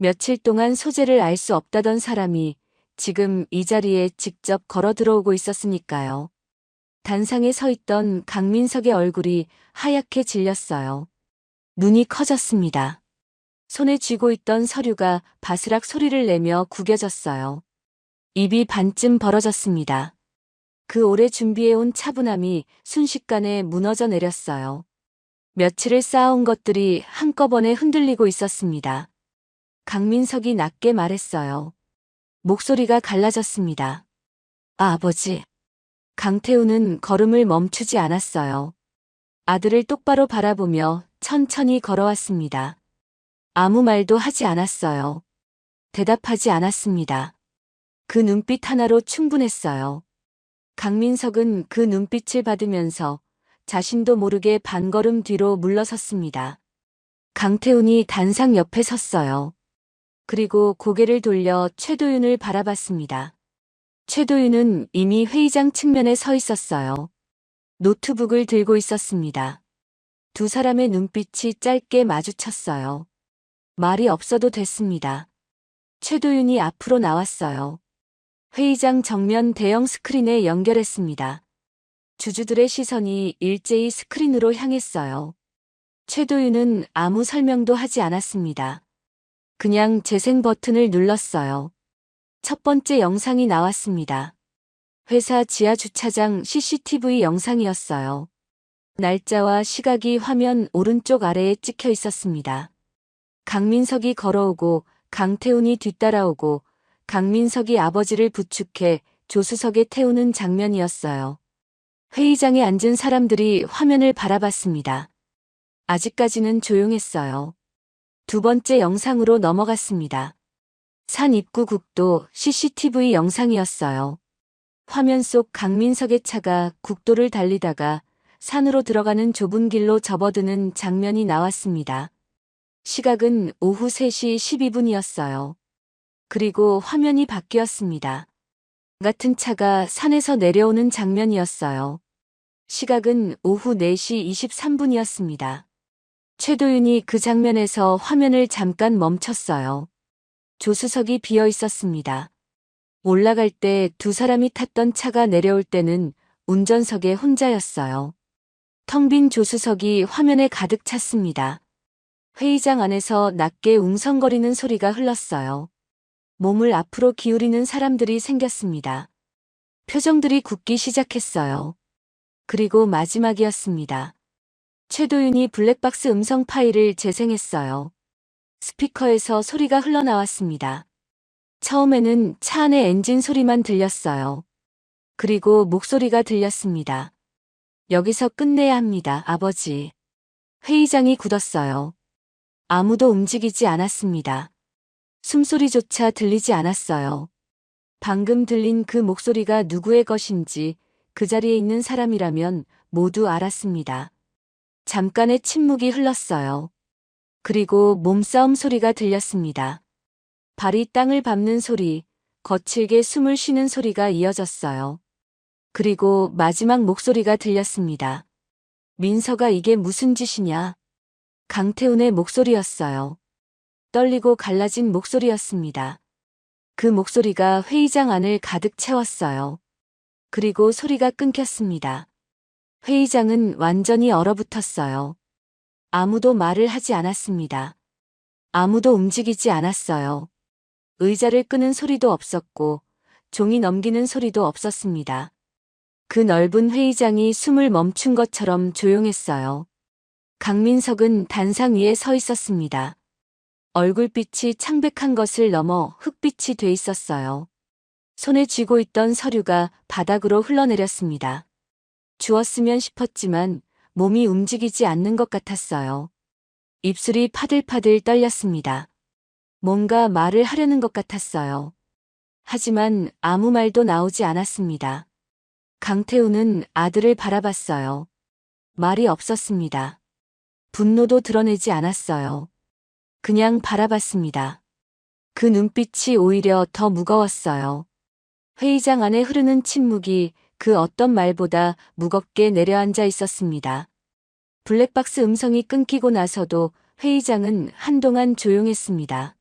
며칠 동안 소재를 알 수 없다던 사람이 지금 이 자리에 직접 걸어 들어오고 있었으니까요. 단상에 서 있던 강민석의 얼굴이 하얗게 질렸어요. 눈이 커졌습니다. 손에 쥐고 있던 서류가 바스락 소리를 내며 구겨졌어요. 입이 반쯤 벌어졌습니다. 그 오래 준비해온 차분함이 순식간에 무너져 내렸어요. 며칠을 쌓아온 것들이 한꺼번에 흔들리고 있었습니다. 강민석이 낮게 말했어요. 목소리가 갈라졌습니다. 아버지. 강태훈은 걸음을 멈추지 않았어요. 아들을 똑바로 바라보며 천천히 걸어왔습니다. 아무 말도 하지 않았어요. 대답하지 않았습니다. 그 눈빛 하나로 충분했어요. 강민석은 그 눈빛을 받으면서 자신도 모르게 반걸음 뒤로 물러섰습니다. 강태훈이 단상 옆에 섰어요. 그리고 고개를 돌려 최도윤을 바라봤습니다. 최도윤은 이미 회의장 측면에 서 있었어요. 노트북을 들고 있었습니다. 두 사람의 눈빛이 짧게 마주쳤어요. 말이 없어도 됐습니다. 최도윤이 앞으로 나왔어요. 회의장 정면 대형 스크린에 연결했습니다. 주주들의 시선이 일제히 스크린으로 향했어요. 최도윤은 아무 설명도 하지 않았습니다. 그냥 재생 버튼을 눌렀어요. 첫 번째 영상이 나왔습니다. 회사 지하 주차장 CCTV 영상이었어요. 날짜와 시각이 화면 오른쪽 아래에 찍혀 있었습니다. 강민석이 걸어오고 강태훈이 뒤따라오고 강민석이 아버지를 부축해 조수석에 태우는 장면이었어요. 회의장에 앉은 사람들이 화면을 바라봤습니다. 아직까지는 조용했어요. 두 번째 영상으로 넘어갔습니다. 산 입구 국도 CCTV 영상이었어요. 화면 속 강민석의 차가 국도를 달리다가 산으로 들어가는 좁은 길로 접어드는 장면이 나왔습니다. 시각은 오후 3시 12분이었어요. 그리고 화면이 바뀌었습니다. 같은 차가 산에서 내려오는 장면이었어요. 시각은 오후 4시 23분이었습니다. 최도윤이 그 장면에서 화면을 잠깐 멈췄어요. 조수석이 비어 있었습니다. 올라갈 때 두 사람이 탔던 차가 내려올 때는 운전석에 혼자였어요. 텅 빈 조수석이 화면에 가득 찼습니다. 회의장 안에서 낮게 웅성거리는 소리가 흘렀어요. 몸을 앞으로 기울이는 사람들이 생겼습니다. 표정들이 굳기 시작했어요. 그리고 마지막이었습니다. 최도윤이 블랙박스 음성 파일을 재생했어요. 스피커에서 소리가 흘러나왔습니다. 처음에는 차 안의 엔진 소리만 들렸어요. 그리고 목소리가 들렸습니다. 여기서 끝내야 합니다, 아버지. 회의장이 굳었어요. 아무도 움직이지 않았습니다. 숨소리조차 들리지 않았어요. 방금 들린 그 목소리가 누구의 것인지 그 자리에 있는 사람이라면 모두 알았습니다. 잠깐의 침묵이 흘렀어요. 그리고 몸싸움 소리가 들렸습니다. 발이 땅을 밟는 소리, 거칠게 숨을 쉬는 소리가 이어졌어요. 그리고 마지막 목소리가 들렸습니다. 민서가 이게 무슨 짓이냐? 강태훈의 목소리였어요. 떨리고 갈라진 목소리였습니다. 그 목소리가 회의장 안을 가득 채웠어요. 그리고 소리가 끊겼습니다. 회의장은 완전히 얼어붙었어요. 아무도 말을 하지 않았습니다. 아무도 움직이지 않았어요. 의자를 끄는 소리도 없었고 종이 넘기는 소리도 없었습니다. 그 넓은 회의장이 숨을 멈춘 것처럼 조용했어요. 강민석은 단상 위에 서 있었습니다. 얼굴빛이 창백한 것을 넘어 흑빛이 돼 있었어요. 손에 쥐고 있던 서류가 바닥으로 흘러내렸습니다. 주웠으면 싶었지만 몸이 움직이지 않는 것 같았어요. 입술이 파들파들 떨렸습니다. 뭔가 말을 하려는 것 같았어요. 하지만 아무 말도 나오지 않았습니다. 강태훈은 아들을 바라봤어요. 말이 없었습니다. 분노도 드러내지 않았어요. 그냥 바라봤습니다. 그 눈빛이 오히려 더 무거웠어요. 회의장 안에 흐르는 침묵이 그 어떤 말보다 무겁게 내려앉아 있었습니다. 블랙박스 음성이 끊기고 나서도 회의장은 한동안 조용했습니다.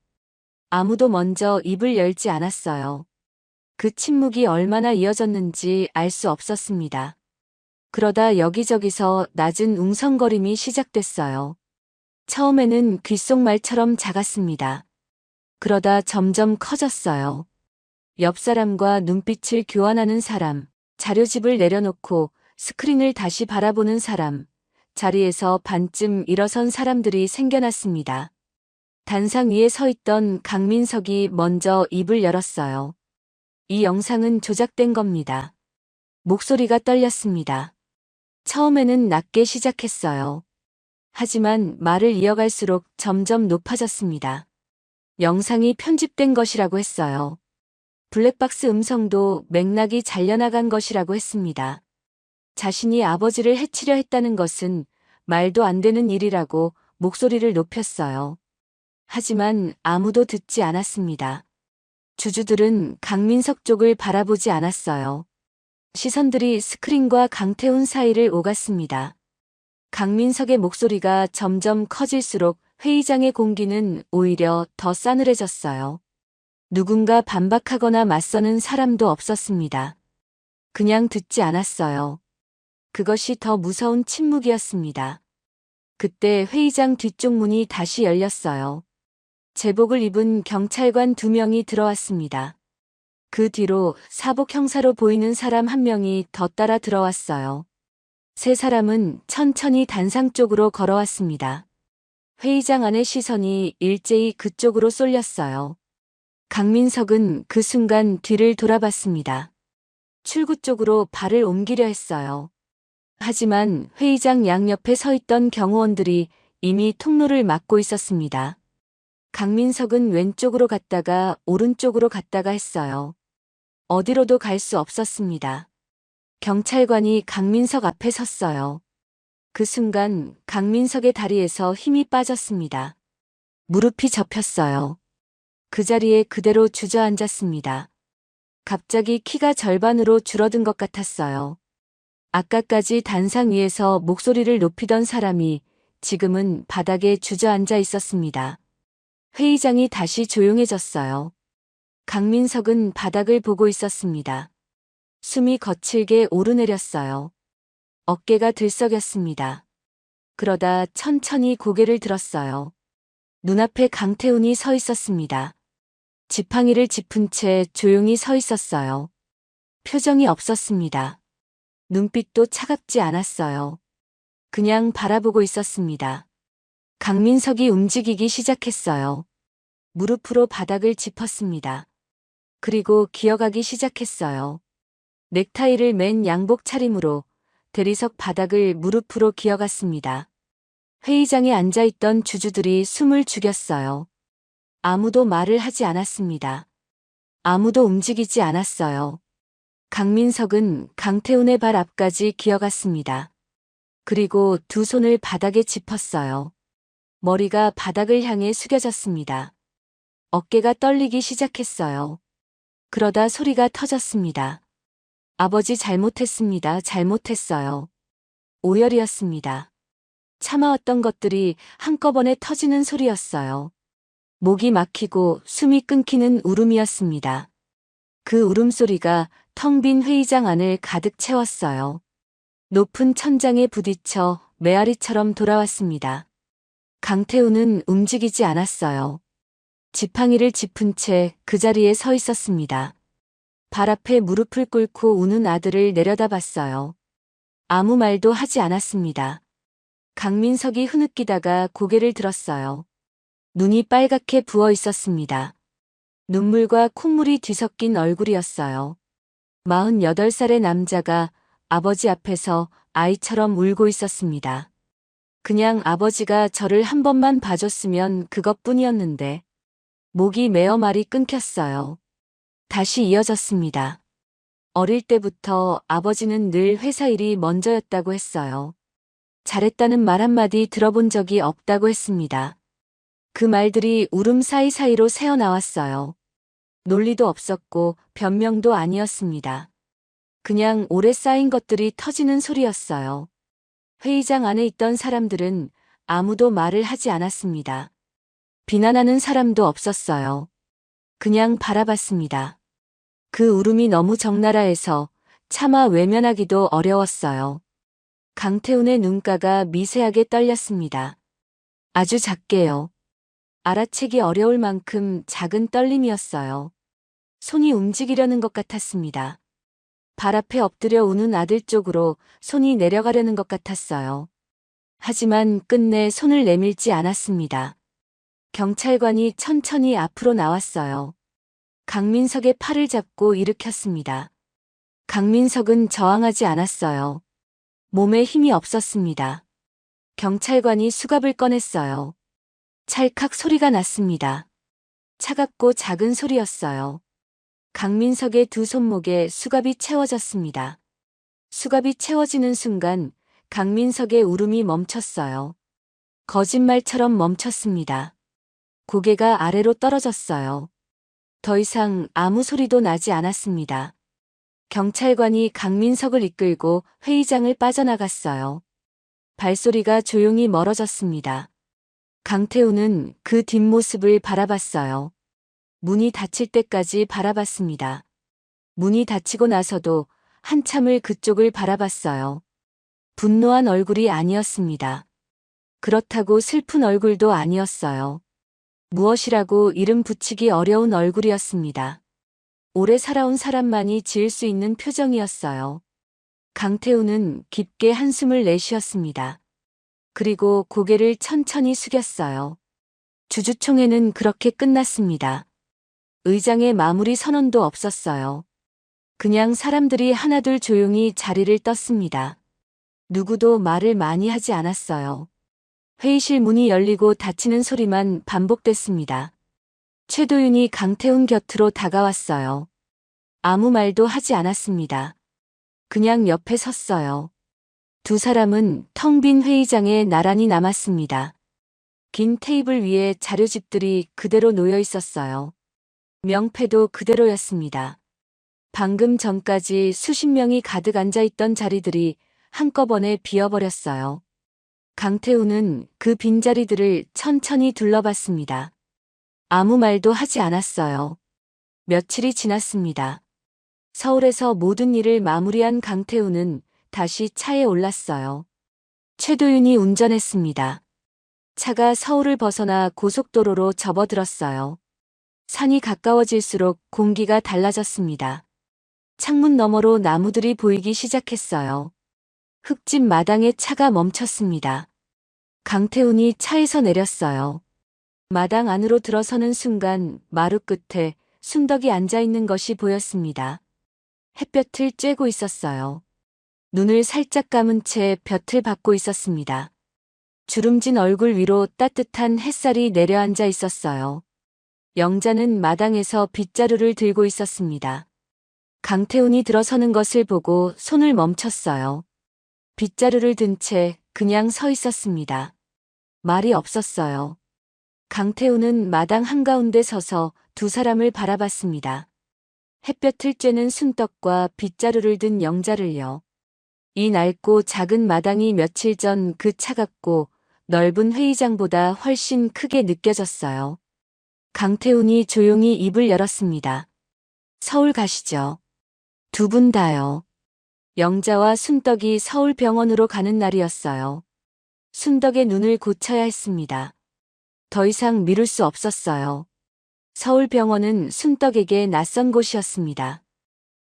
아무도 먼저 입을 열지 않았어요. 그 침묵이 얼마나 이어졌는지 알 수 없었습니다. 그러다 여기저기서 낮은 웅성거림이 시작됐어요. 처음에는 귓속말처럼 작았습니다. 그러다 점점 커졌어요. 옆 사람과 눈빛을 교환하는 사람, 자료집을 내려놓고 스크린을 다시 바라보는 사람, 자리에서 반쯤 일어선 사람들이 생겨났습니다. 단상 위에 서 있던 강민석이 먼저 입을 열었어요. 이 영상은 조작된 겁니다. 목소리가 떨렸습니다. 처음에는 낮게 시작했어요. 하지만 말을 이어갈수록 점점 높아졌습니다. 영상이 편집된 것이라고 했어요. 블랙박스 음성도 맥락이 잘려나간 것이라고 했습니다. 자신이 아버지를 해치려 했다는 것은 말도 안 되는 일이라고 목소리를 높였어요. 하지만 아무도 듣지 않았습니다. 주주들은 강민석 쪽을 바라보지 않았어요. 시선들이 스크린과 강태훈 사이를 오갔습니다. 강민석의 목소리가 점점 커질수록 회의장의 공기는 오히려 더 싸늘해졌어요. 누군가 반박하거나 맞서는 사람도 없었습니다. 그냥 듣지 않았어요. 그것이 더 무서운 침묵이었습니다. 그때 회의장 뒤쪽 문이 다시 열렸어요. 제복을 입은 경찰관 2명이 들어왔습니다. 그 뒤로 사복 형사로 보이는 사람 1명이 더 따라 들어왔어요. 3사람은 천천히 단상 쪽으로 걸어왔습니다. 회의장 안의 시선이 일제히 그쪽으로 쏠렸어요. 강민석은 그 순간 뒤를 돌아봤습니다. 출구 쪽으로 발을 옮기려 했어요. 하지만 회의장 양옆에 서 있던 경호원들이 이미 통로를 막고 있었습니다. 강민석은 왼쪽으로 갔다가 오른쪽으로 갔다가 했어요. 어디로도 갈 수 없었습니다. 경찰관이 강민석 앞에 섰어요. 그 순간 강민석의 다리에서 힘이 빠졌습니다. 무릎이 접혔어요. 그 자리에 그대로 주저앉았습니다. 갑자기 키가 절반으로 줄어든 것 같았어요. 아까까지 단상 위에서 목소리를 높이던 사람이 지금은 바닥에 주저앉아 있었습니다. 회의장이 다시 조용해졌어요. 강민석은 바닥을 보고 있었습니다. 숨이 거칠게 오르내렸어요. 어깨가 들썩였습니다. 그러다 천천히 고개를 들었어요. 눈앞에 강태훈이 서 있었습니다. 지팡이를 짚은 채 조용히 서 있었어요. 표정이 없었습니다. 눈빛도 차갑지 않았어요. 그냥 바라보고 있었습니다. 강민석이 움직이기 시작했어요. 무릎으로 바닥을 짚었습니다. 그리고 기어가기 시작했어요. 넥타이를 맨 양복 차림으로 대리석 바닥을 무릎으로 기어갔습니다. 회의장에 앉아있던 주주들이 숨을 죽였어요. 아무도 말을 하지 않았습니다. 아무도 움직이지 않았어요. 강민석은 강태훈의 발 앞까지 기어갔습니다. 그리고 두 손을 바닥에 짚었어요. 머리가 바닥을 향해 숙여졌습니다. 어깨가 떨리기 시작했어요. 그러다 소리가 터졌습니다. 아버지 잘못했습니다. 잘못했어요. 오열이었습니다. 참아왔던 것들이 한꺼번에 터지는 소리였어요. 목이 막히고 숨이 끊기는 울음이었습니다. 그 울음소리가 텅 빈 회의장 안을 가득 채웠어요. 높은 천장에 부딪혀 메아리처럼 돌아왔습니다. 강태훈은 움직이지 않았어요. 지팡이를 짚은 채 그 자리에 서 있었습니다. 발 앞에 무릎을 꿇고 우는 아들을 내려다봤어요. 아무 말도 하지 않았습니다. 강민석이 흐느끼다가 고개를 들었어요. 눈이 빨갛게 부어 있었습니다. 눈물과 콧물이 뒤섞인 얼굴이었어요. 48살의 남자가 아버지 앞에서 아이처럼 울고 있었습니다. 그냥 아버지가 저를 한 번만 봐줬으면 그것뿐이었는데 목이 메어 말이 끊겼어요. 다시 이어졌습니다. 어릴 때부터 아버지는 늘 회사 일이 먼저였다고 했어요. 잘했다는 말 한마디 들어본 적이 없다고 했습니다. 그 말들이 울음 사이사이로 새어나왔어요. 논리도 없었고 변명도 아니었습니다. 그냥 오래 쌓인 것들이 터지는 소리였어요. 회의장 안에 있던 사람들은 아무도 말을 하지 않았습니다. 비난하는 사람도 없었어요. 그냥 바라봤습니다. 그 울음이 너무 적나라해서 차마 외면하기도 어려웠어요. 강태훈의 눈가가 미세하게 떨렸습니다. 아주 작게요. 알아채기 어려울 만큼 작은 떨림이었어요. 손이 움직이려는 것 같았습니다. 발 앞에 엎드려 우는 아들 쪽으로 손이 내려가려는 것 같았어요. 하지만 끝내 손을 내밀지 않았습니다. 경찰관이 천천히 앞으로 나왔어요. 강민석의 팔을 잡고 일으켰습니다. 강민석은 저항하지 않았어요. 몸에 힘이 없었습니다. 경찰관이 수갑을 꺼냈어요. 찰칵 소리가 났습니다. 차갑고 작은 소리였어요. 강민석의 두 손목에 수갑이 채워졌습니다. 수갑이 채워지는 순간 강민석의 울음이 멈췄어요. 거짓말처럼 멈췄습니다. 고개가 아래로 떨어졌어요. 더 이상 아무 소리도 나지 않았습니다. 경찰관이 강민석을 이끌고 회의장을 빠져나갔어요. 발소리가 조용히 멀어졌습니다. 강태훈은 그 뒷모습을 바라봤어요. 문이 닫힐 때까지 바라봤습니다. 문이 닫히고 나서도 한참을 그쪽을 바라봤어요. 분노한 얼굴이 아니었습니다. 그렇다고 슬픈 얼굴도 아니었어요. 무엇이라고 이름 붙이기 어려운 얼굴이었습니다. 오래 살아온 사람만이 지을 수 있는 표정이었어요. 강태훈은 깊게 한숨을 내쉬었습니다. 그리고 고개를 천천히 숙였어요. 주주총회는 그렇게 끝났습니다. 의장의 마무리 선언도 없었어요. 그냥 사람들이 하나둘 조용히 자리를 떴습니다. 누구도 말을 많이 하지 않았어요. 회의실 문이 열리고 닫히는 소리만 반복됐습니다. 최도윤이 강태훈 곁으로 다가왔어요. 아무 말도 하지 않았습니다. 그냥 옆에 섰어요. 두 사람은 텅 빈 회의장에 나란히 남았습니다. 긴 테이블 위에 자료집들이 그대로 놓여 있었어요. 명패도 그대로였습니다. 방금 전까지 수십 명이 가득 앉아 있던 자리들이 한꺼번에 비어버렸어요. 강태우는 그 빈자리들을 천천히 둘러봤습니다. 아무 말도 하지 않았어요. 며칠이 지났습니다. 서울에서 모든 일을 마무리한 강태우는 다시 차에 올랐어요. 최도윤이 운전했습니다. 차가 서울을 벗어나 고속도로로 접어들었어요. 산이 가까워질수록 공기가 달라졌습니다. 창문 너머로 나무들이 보이기 시작했어요. 흙집 마당에 차가 멈췄습니다. 강태훈이 차에서 내렸어요. 마당 안으로 들어서는 순간 마루 끝에 순덕이 앉아있는 것이 보였습니다. 햇볕을 쬐고 있었어요. 눈을 살짝 감은 채 볕을 받고 있었습니다. 주름진 얼굴 위로 따뜻한 햇살이 내려앉아 있었어요. 영자는 마당에서 빗자루를 들고 있었습니다. 강태훈이 들어서는 것을 보고 손을 멈췄어요. 빗자루를 든 채 그냥 서 있었습니다. 말이 없었어요. 강태훈은 마당 한가운데 서서 두 사람을 바라봤습니다. 햇볕을 쬐는 순떡과 빗자루를 든 영자를요. 이 낡고 작은 마당이 며칠 전 그 차갑고 넓은 회의장보다 훨씬 크게 느껴졌어요. 강태훈이 조용히 입을 열었습니다. 서울 가시죠. 두 분 다요. 영자와 순덕이 서울병원으로 가는 날이었어요. 순덕의 눈을 고쳐야 했습니다. 더 이상 미룰 수 없었어요. 서울병원은 순덕에게 낯선 곳이었습니다.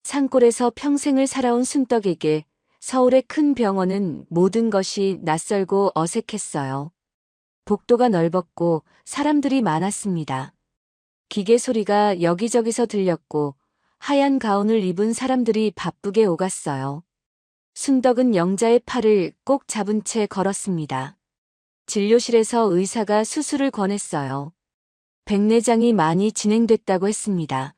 산골에서 평생을 살아온 순덕에게 서울의 큰 병원은 모든 것이 낯설고 어색했어요. 복도가 넓었고 사람들이 많았습니다. 기계 소리가 여기저기서 들렸고 하얀 가운을 입은 사람들이 바쁘게 오갔어요. 순덕은 영자의 팔을 꼭 잡은 채 걸었습니다. 진료실에서 의사가 수술을 권했어요. 백내장이 많이 진행됐다고 했습니다.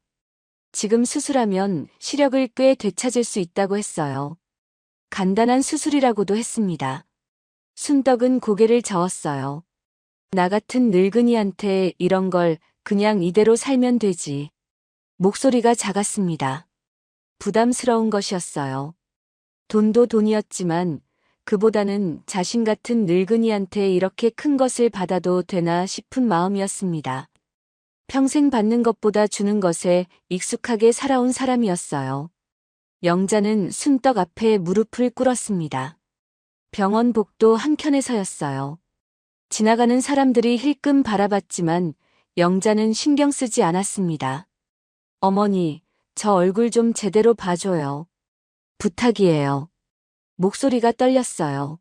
지금 수술하면 시력을 꽤 되찾을 수 있다고 했어요. 간단한 수술이라고도 했습니다. 순덕은 고개를 저었어요. 나 같은 늙은이한테 이런 걸 그냥 이대로 살면 되지. 목소리가 작았습니다. 부담스러운 것이었어요. 돈도 돈이었지만 그보다는 자신 같은 늙은이한테 이렇게 큰 것을 받아도 되나 싶은 마음이었습니다. 평생 받는 것보다 주는 것에 익숙하게 살아온 사람이었어요. 영자는 순덕 앞에 무릎을 꿇었습니다. 병원 복도 한켠에 서였어요. 지나가는 사람들이 힐끔 바라봤지만 영자는 신경 쓰지 않았습니다. 어머니, 저 얼굴 좀 제대로 봐줘요. 부탁이에요. 목소리가 떨렸어요.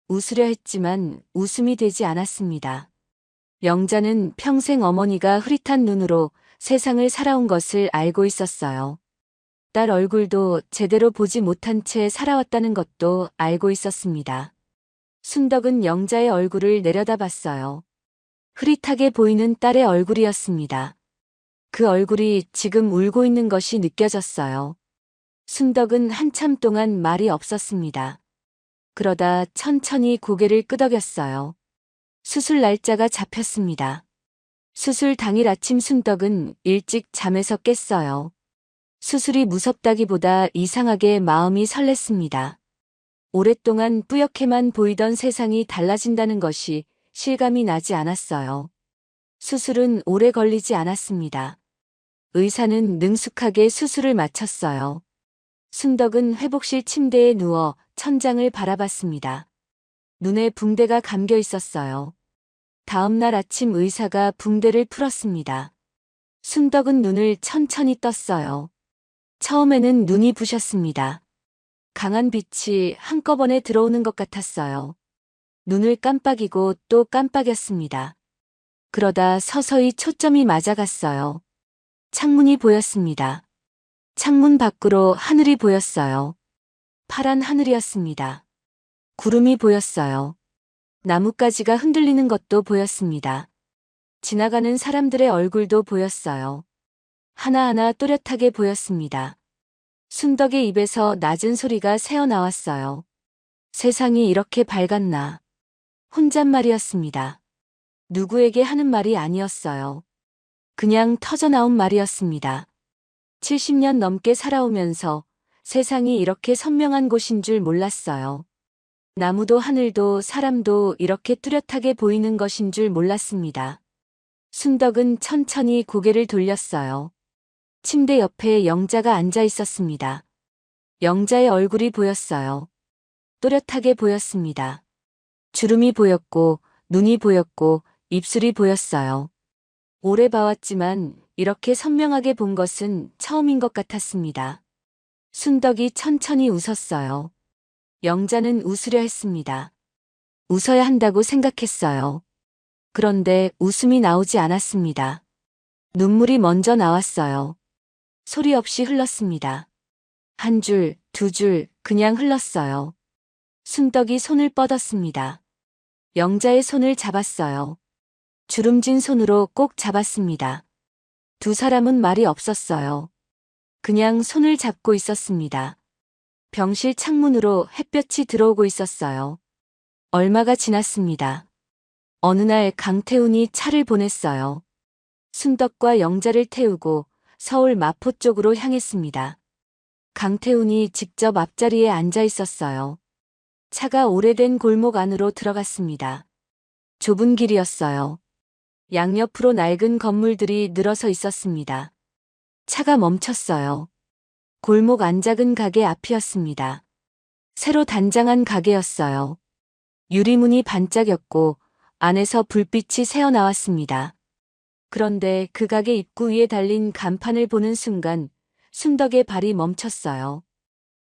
웃으려 했지만 웃음이 되지 않았습니다. 영자는 평생 어머니가 흐릿한 눈으로 세상을 살아온 것을 알고 있었어요. 딸 얼굴도 제대로 보지 못한 채 살아왔다는 것도 알고 있었습니다. 순덕은 영자의 얼굴을 내려다봤어요. 흐릿하게 보이는 딸의 얼굴이었습니다. 그 얼굴이 지금 울고 있는 것이 느껴졌어요. 순덕은 한참 동안 말이 없었습니다. 그러다 천천히 고개를 끄덕였어요. 수술 날짜가 잡혔습니다. 수술 당일 아침 순덕은 일찍 잠에서 깼어요. 수술이 무섭다기보다 이상하게 마음이 설렜습니다. 오랫동안 뿌옇게만 보이던 세상이 달라진다는 것이 실감이 나지 않았어요. 수술은 오래 걸리지 않았습니다. 의사는 능숙하게 수술을 마쳤어요. 순덕은 회복실 침대에 누워 천장을 바라봤습니다. 눈에 붕대가 감겨 있었어요. 다음 날 아침 의사가 붕대를 풀었습니다. 순덕은 눈을 천천히 떴어요. 처음에는 눈이 부셨습니다. 강한 빛이 한꺼번에 들어오는 것 같았어요. 눈을 깜빡이고 또 깜빡였습니다. 그러다 서서히 초점이 맞아갔어요. 창문이 보였습니다. 창문 밖으로 하늘이 보였어요. 파란 하늘이었습니다. 구름이 보였어요. 나뭇가지가 흔들리는 것도 보였습니다. 지나가는 사람들의 얼굴도 보였어요. 하나하나 또렷하게 보였습니다. 순덕의 입에서 낮은 소리가 새어나왔어요. 세상이 이렇게 밝았나. 혼잣말이었습니다. 누구에게 하는 말이 아니었어요. 그냥 터져나온 말이었습니다. 70년 넘게 살아오면서 세상이 이렇게 선명한 곳인 줄 몰랐어요. 나무도 하늘도 사람도 이렇게 뚜렷하게 보이는 것인 줄 몰랐습니다. 순덕은 천천히 고개를 돌렸어요. 침대 옆에 영자가 앉아 있었습니다. 영자의 얼굴이 보였어요. 또렷하게 보였습니다. 주름이 보였고, 눈이 보였고, 입술이 보였어요. 오래 봐왔지만 이렇게 선명하게 본 것은 처음인 것 같았습니다. 순덕이 천천히 웃었어요. 영자는 웃으려 했습니다. 웃어야 한다고 생각했어요. 그런데 웃음이 나오지 않았습니다. 눈물이 먼저 나왔어요. 소리 없이 흘렀습니다. 한 줄, 두 줄, 그냥 흘렀어요. 순덕이 손을 뻗었습니다. 영자의 손을 잡았어요. 주름진 손으로 꼭 잡았습니다. 두 사람은 말이 없었어요. 그냥 손을 잡고 있었습니다. 병실 창문으로 햇볕이 들어오고 있었어요. 얼마가 지났습니다. 어느 날 강태훈이 차를 보냈어요. 순덕과 영자를 태우고 서울 마포 쪽으로 향했습니다. 강태훈이 직접 앞자리에 앉아 있었어요. 차가 오래된 골목 안으로 들어갔습니다. 좁은 길이었어요. 양옆으로 낡은 건물들이 늘어서 있었습니다. 차가 멈췄어요. 골목 안 작은 가게 앞이었습니다. 새로 단장한 가게였어요. 유리문이 반짝였고 안에서 불빛이 새어나왔습니다. 그런데 그 가게 입구 위에 달린 간판을 보는 순간 순덕의 발이 멈췄어요.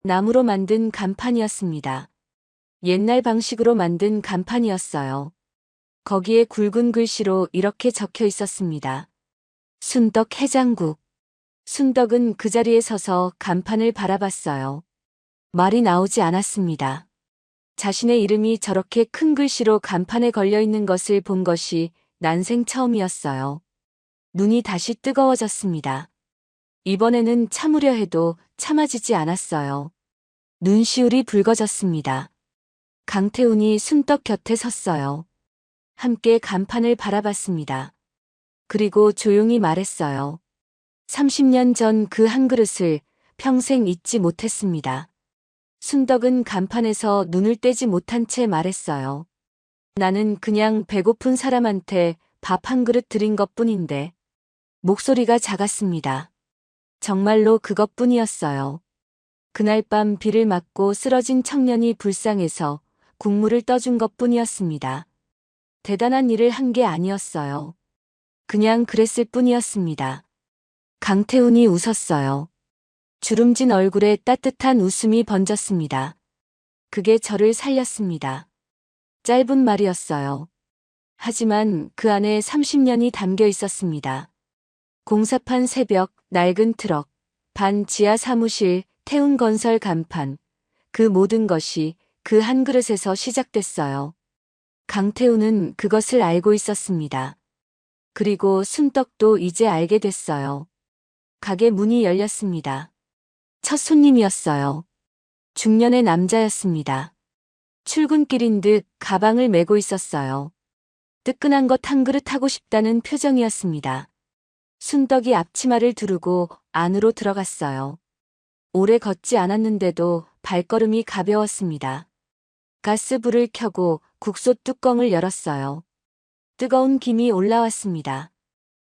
나무로 만든 간판이었습니다. 옛날 방식으로 만든 간판이었어요. 거기에 굵은 글씨로 이렇게 적혀 있었습니다. 순덕 해장국. 순덕은 그 자리에 서서 간판을 바라봤어요. 말이 나오지 않았습니다. 자신의 이름이 저렇게 큰 글씨로 간판에 걸려 있는 것을 본 것이 난생 처음이었어요. 눈이 다시 뜨거워졌습니다. 이번에는 참으려 해도 참아지지 않았어요. 눈시울이 붉어졌습니다. 강태훈이 순덕 곁에 섰어요. 함께 간판을 바라봤습니다. 그리고 조용히 말했어요. 30년 전 그 한 그릇을 평생 잊지 못했습니다. 순덕은 간판에서 눈을 떼지 못한 채 말했어요. 나는 그냥 배고픈 사람한테 밥 한 그릇 드린 것뿐인데. 목소리가 작았습니다. 정말로 그것뿐이었어요. 그날 밤 비를 맞고 쓰러진 청년이 불쌍해서 국물을 떠준 것뿐이었습니다. 대단한 일을 한 게 아니었어요. 그냥 그랬을 뿐이었습니다. 강태훈이 웃었어요. 주름진 얼굴에 따뜻한 웃음이 번졌습니다. 그게 저를 살렸습니다. 짧은 말이었어요. 하지만 그 안에 30년이 담겨 있었습니다. 공사판 새벽, 낡은 트럭, 반 지하 사무실, 태운건설 간판. 그 모든 것이 그 한 그릇에서 시작됐어요. 강태훈은 그것을 알고 있었습니다. 그리고 순덕도 이제 알게 됐어요. 가게 문이 열렸습니다. 첫 손님이었어요. 중년의 남자였습니다. 출근길인 듯 가방을 메고 있었어요. 뜨끈한 것 한 그릇 하고 싶다는 표정이었습니다. 순덕이 앞치마를 두르고 안으로 들어갔어요. 오래 걷지 않았는데도 발걸음이 가벼웠습니다. 가스불을 켜고 국솥 뚜껑을 열었어요. 뜨거운 김이 올라왔습니다.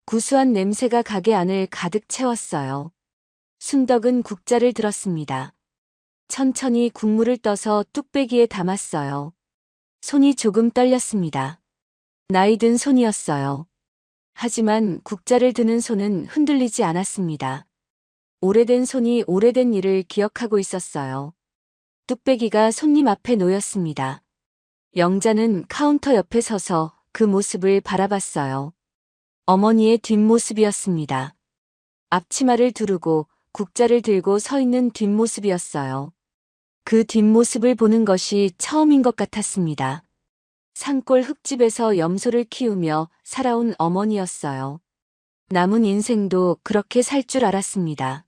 구수한 냄새가 가게 안을 가득 채웠어요. 순덕은 국자를 들었습니다. 천천히 국물을 떠서 뚝배기에 담았어요. 손이 조금 떨렸습니다. 나이 든 손이었어요. 하지만 국자를 드는 손은 흔들리지 않았습니다. 오래된 손이 오래된 일을 기억하고 있었어요. 뚝배기가 손님 앞에 놓였습니다. 영자는 카운터 옆에 서서 그 모습을 바라봤어요. 어머니의 뒷모습이었습니다. 앞치마를 두르고 국자를 들고 서 있는 뒷모습이었어요. 그 뒷모습을 보는 것이 처음인 것 같았습니다. 산골 흙집에서 염소를 키우며 살아온 어머니였어요. 남은 인생도 그렇게 살 줄 알았습니다.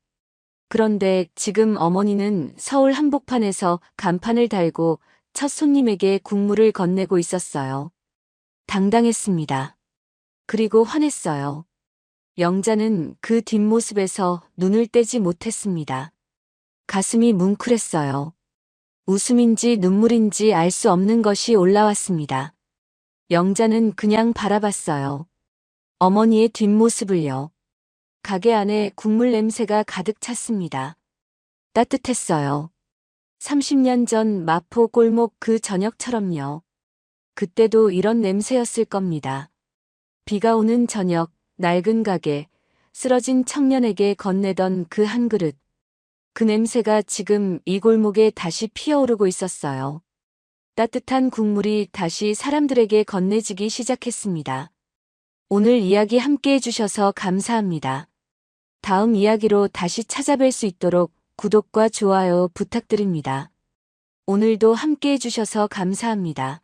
그런데 지금 어머니는 서울 한복판에서 간판을 달고 첫 손님에게 국물을 건네고 있었어요. 당당했습니다. 그리고 화냈어요. 영자는 그 뒷모습에서 눈을 떼지 못했습니다. 가슴이 뭉클했어요. 웃음인지 눈물인지 알 수 없는 것이 올라왔습니다. 영자는 그냥 바라봤어요. 어머니의 뒷모습을요. 가게 안에 국물 냄새가 가득 찼습니다. 따뜻했어요. 30년 전 마포 골목 그 저녁처럼요. 그때도 이런 냄새였을 겁니다. 비가 오는 저녁, 낡은 가게, 쓰러진 청년에게 건네던 그 한 그릇. 그 냄새가 지금 이 골목에 다시 피어오르고 있었어요. 따뜻한 국물이 다시 사람들에게 건네지기 시작했습니다. 오늘 이야기 함께 해주셔서 감사합니다. 다음 이야기로 다시 찾아뵐 수 있도록 구독과 좋아요 부탁드립니다. 오늘도 함께 해주셔서 감사합니다.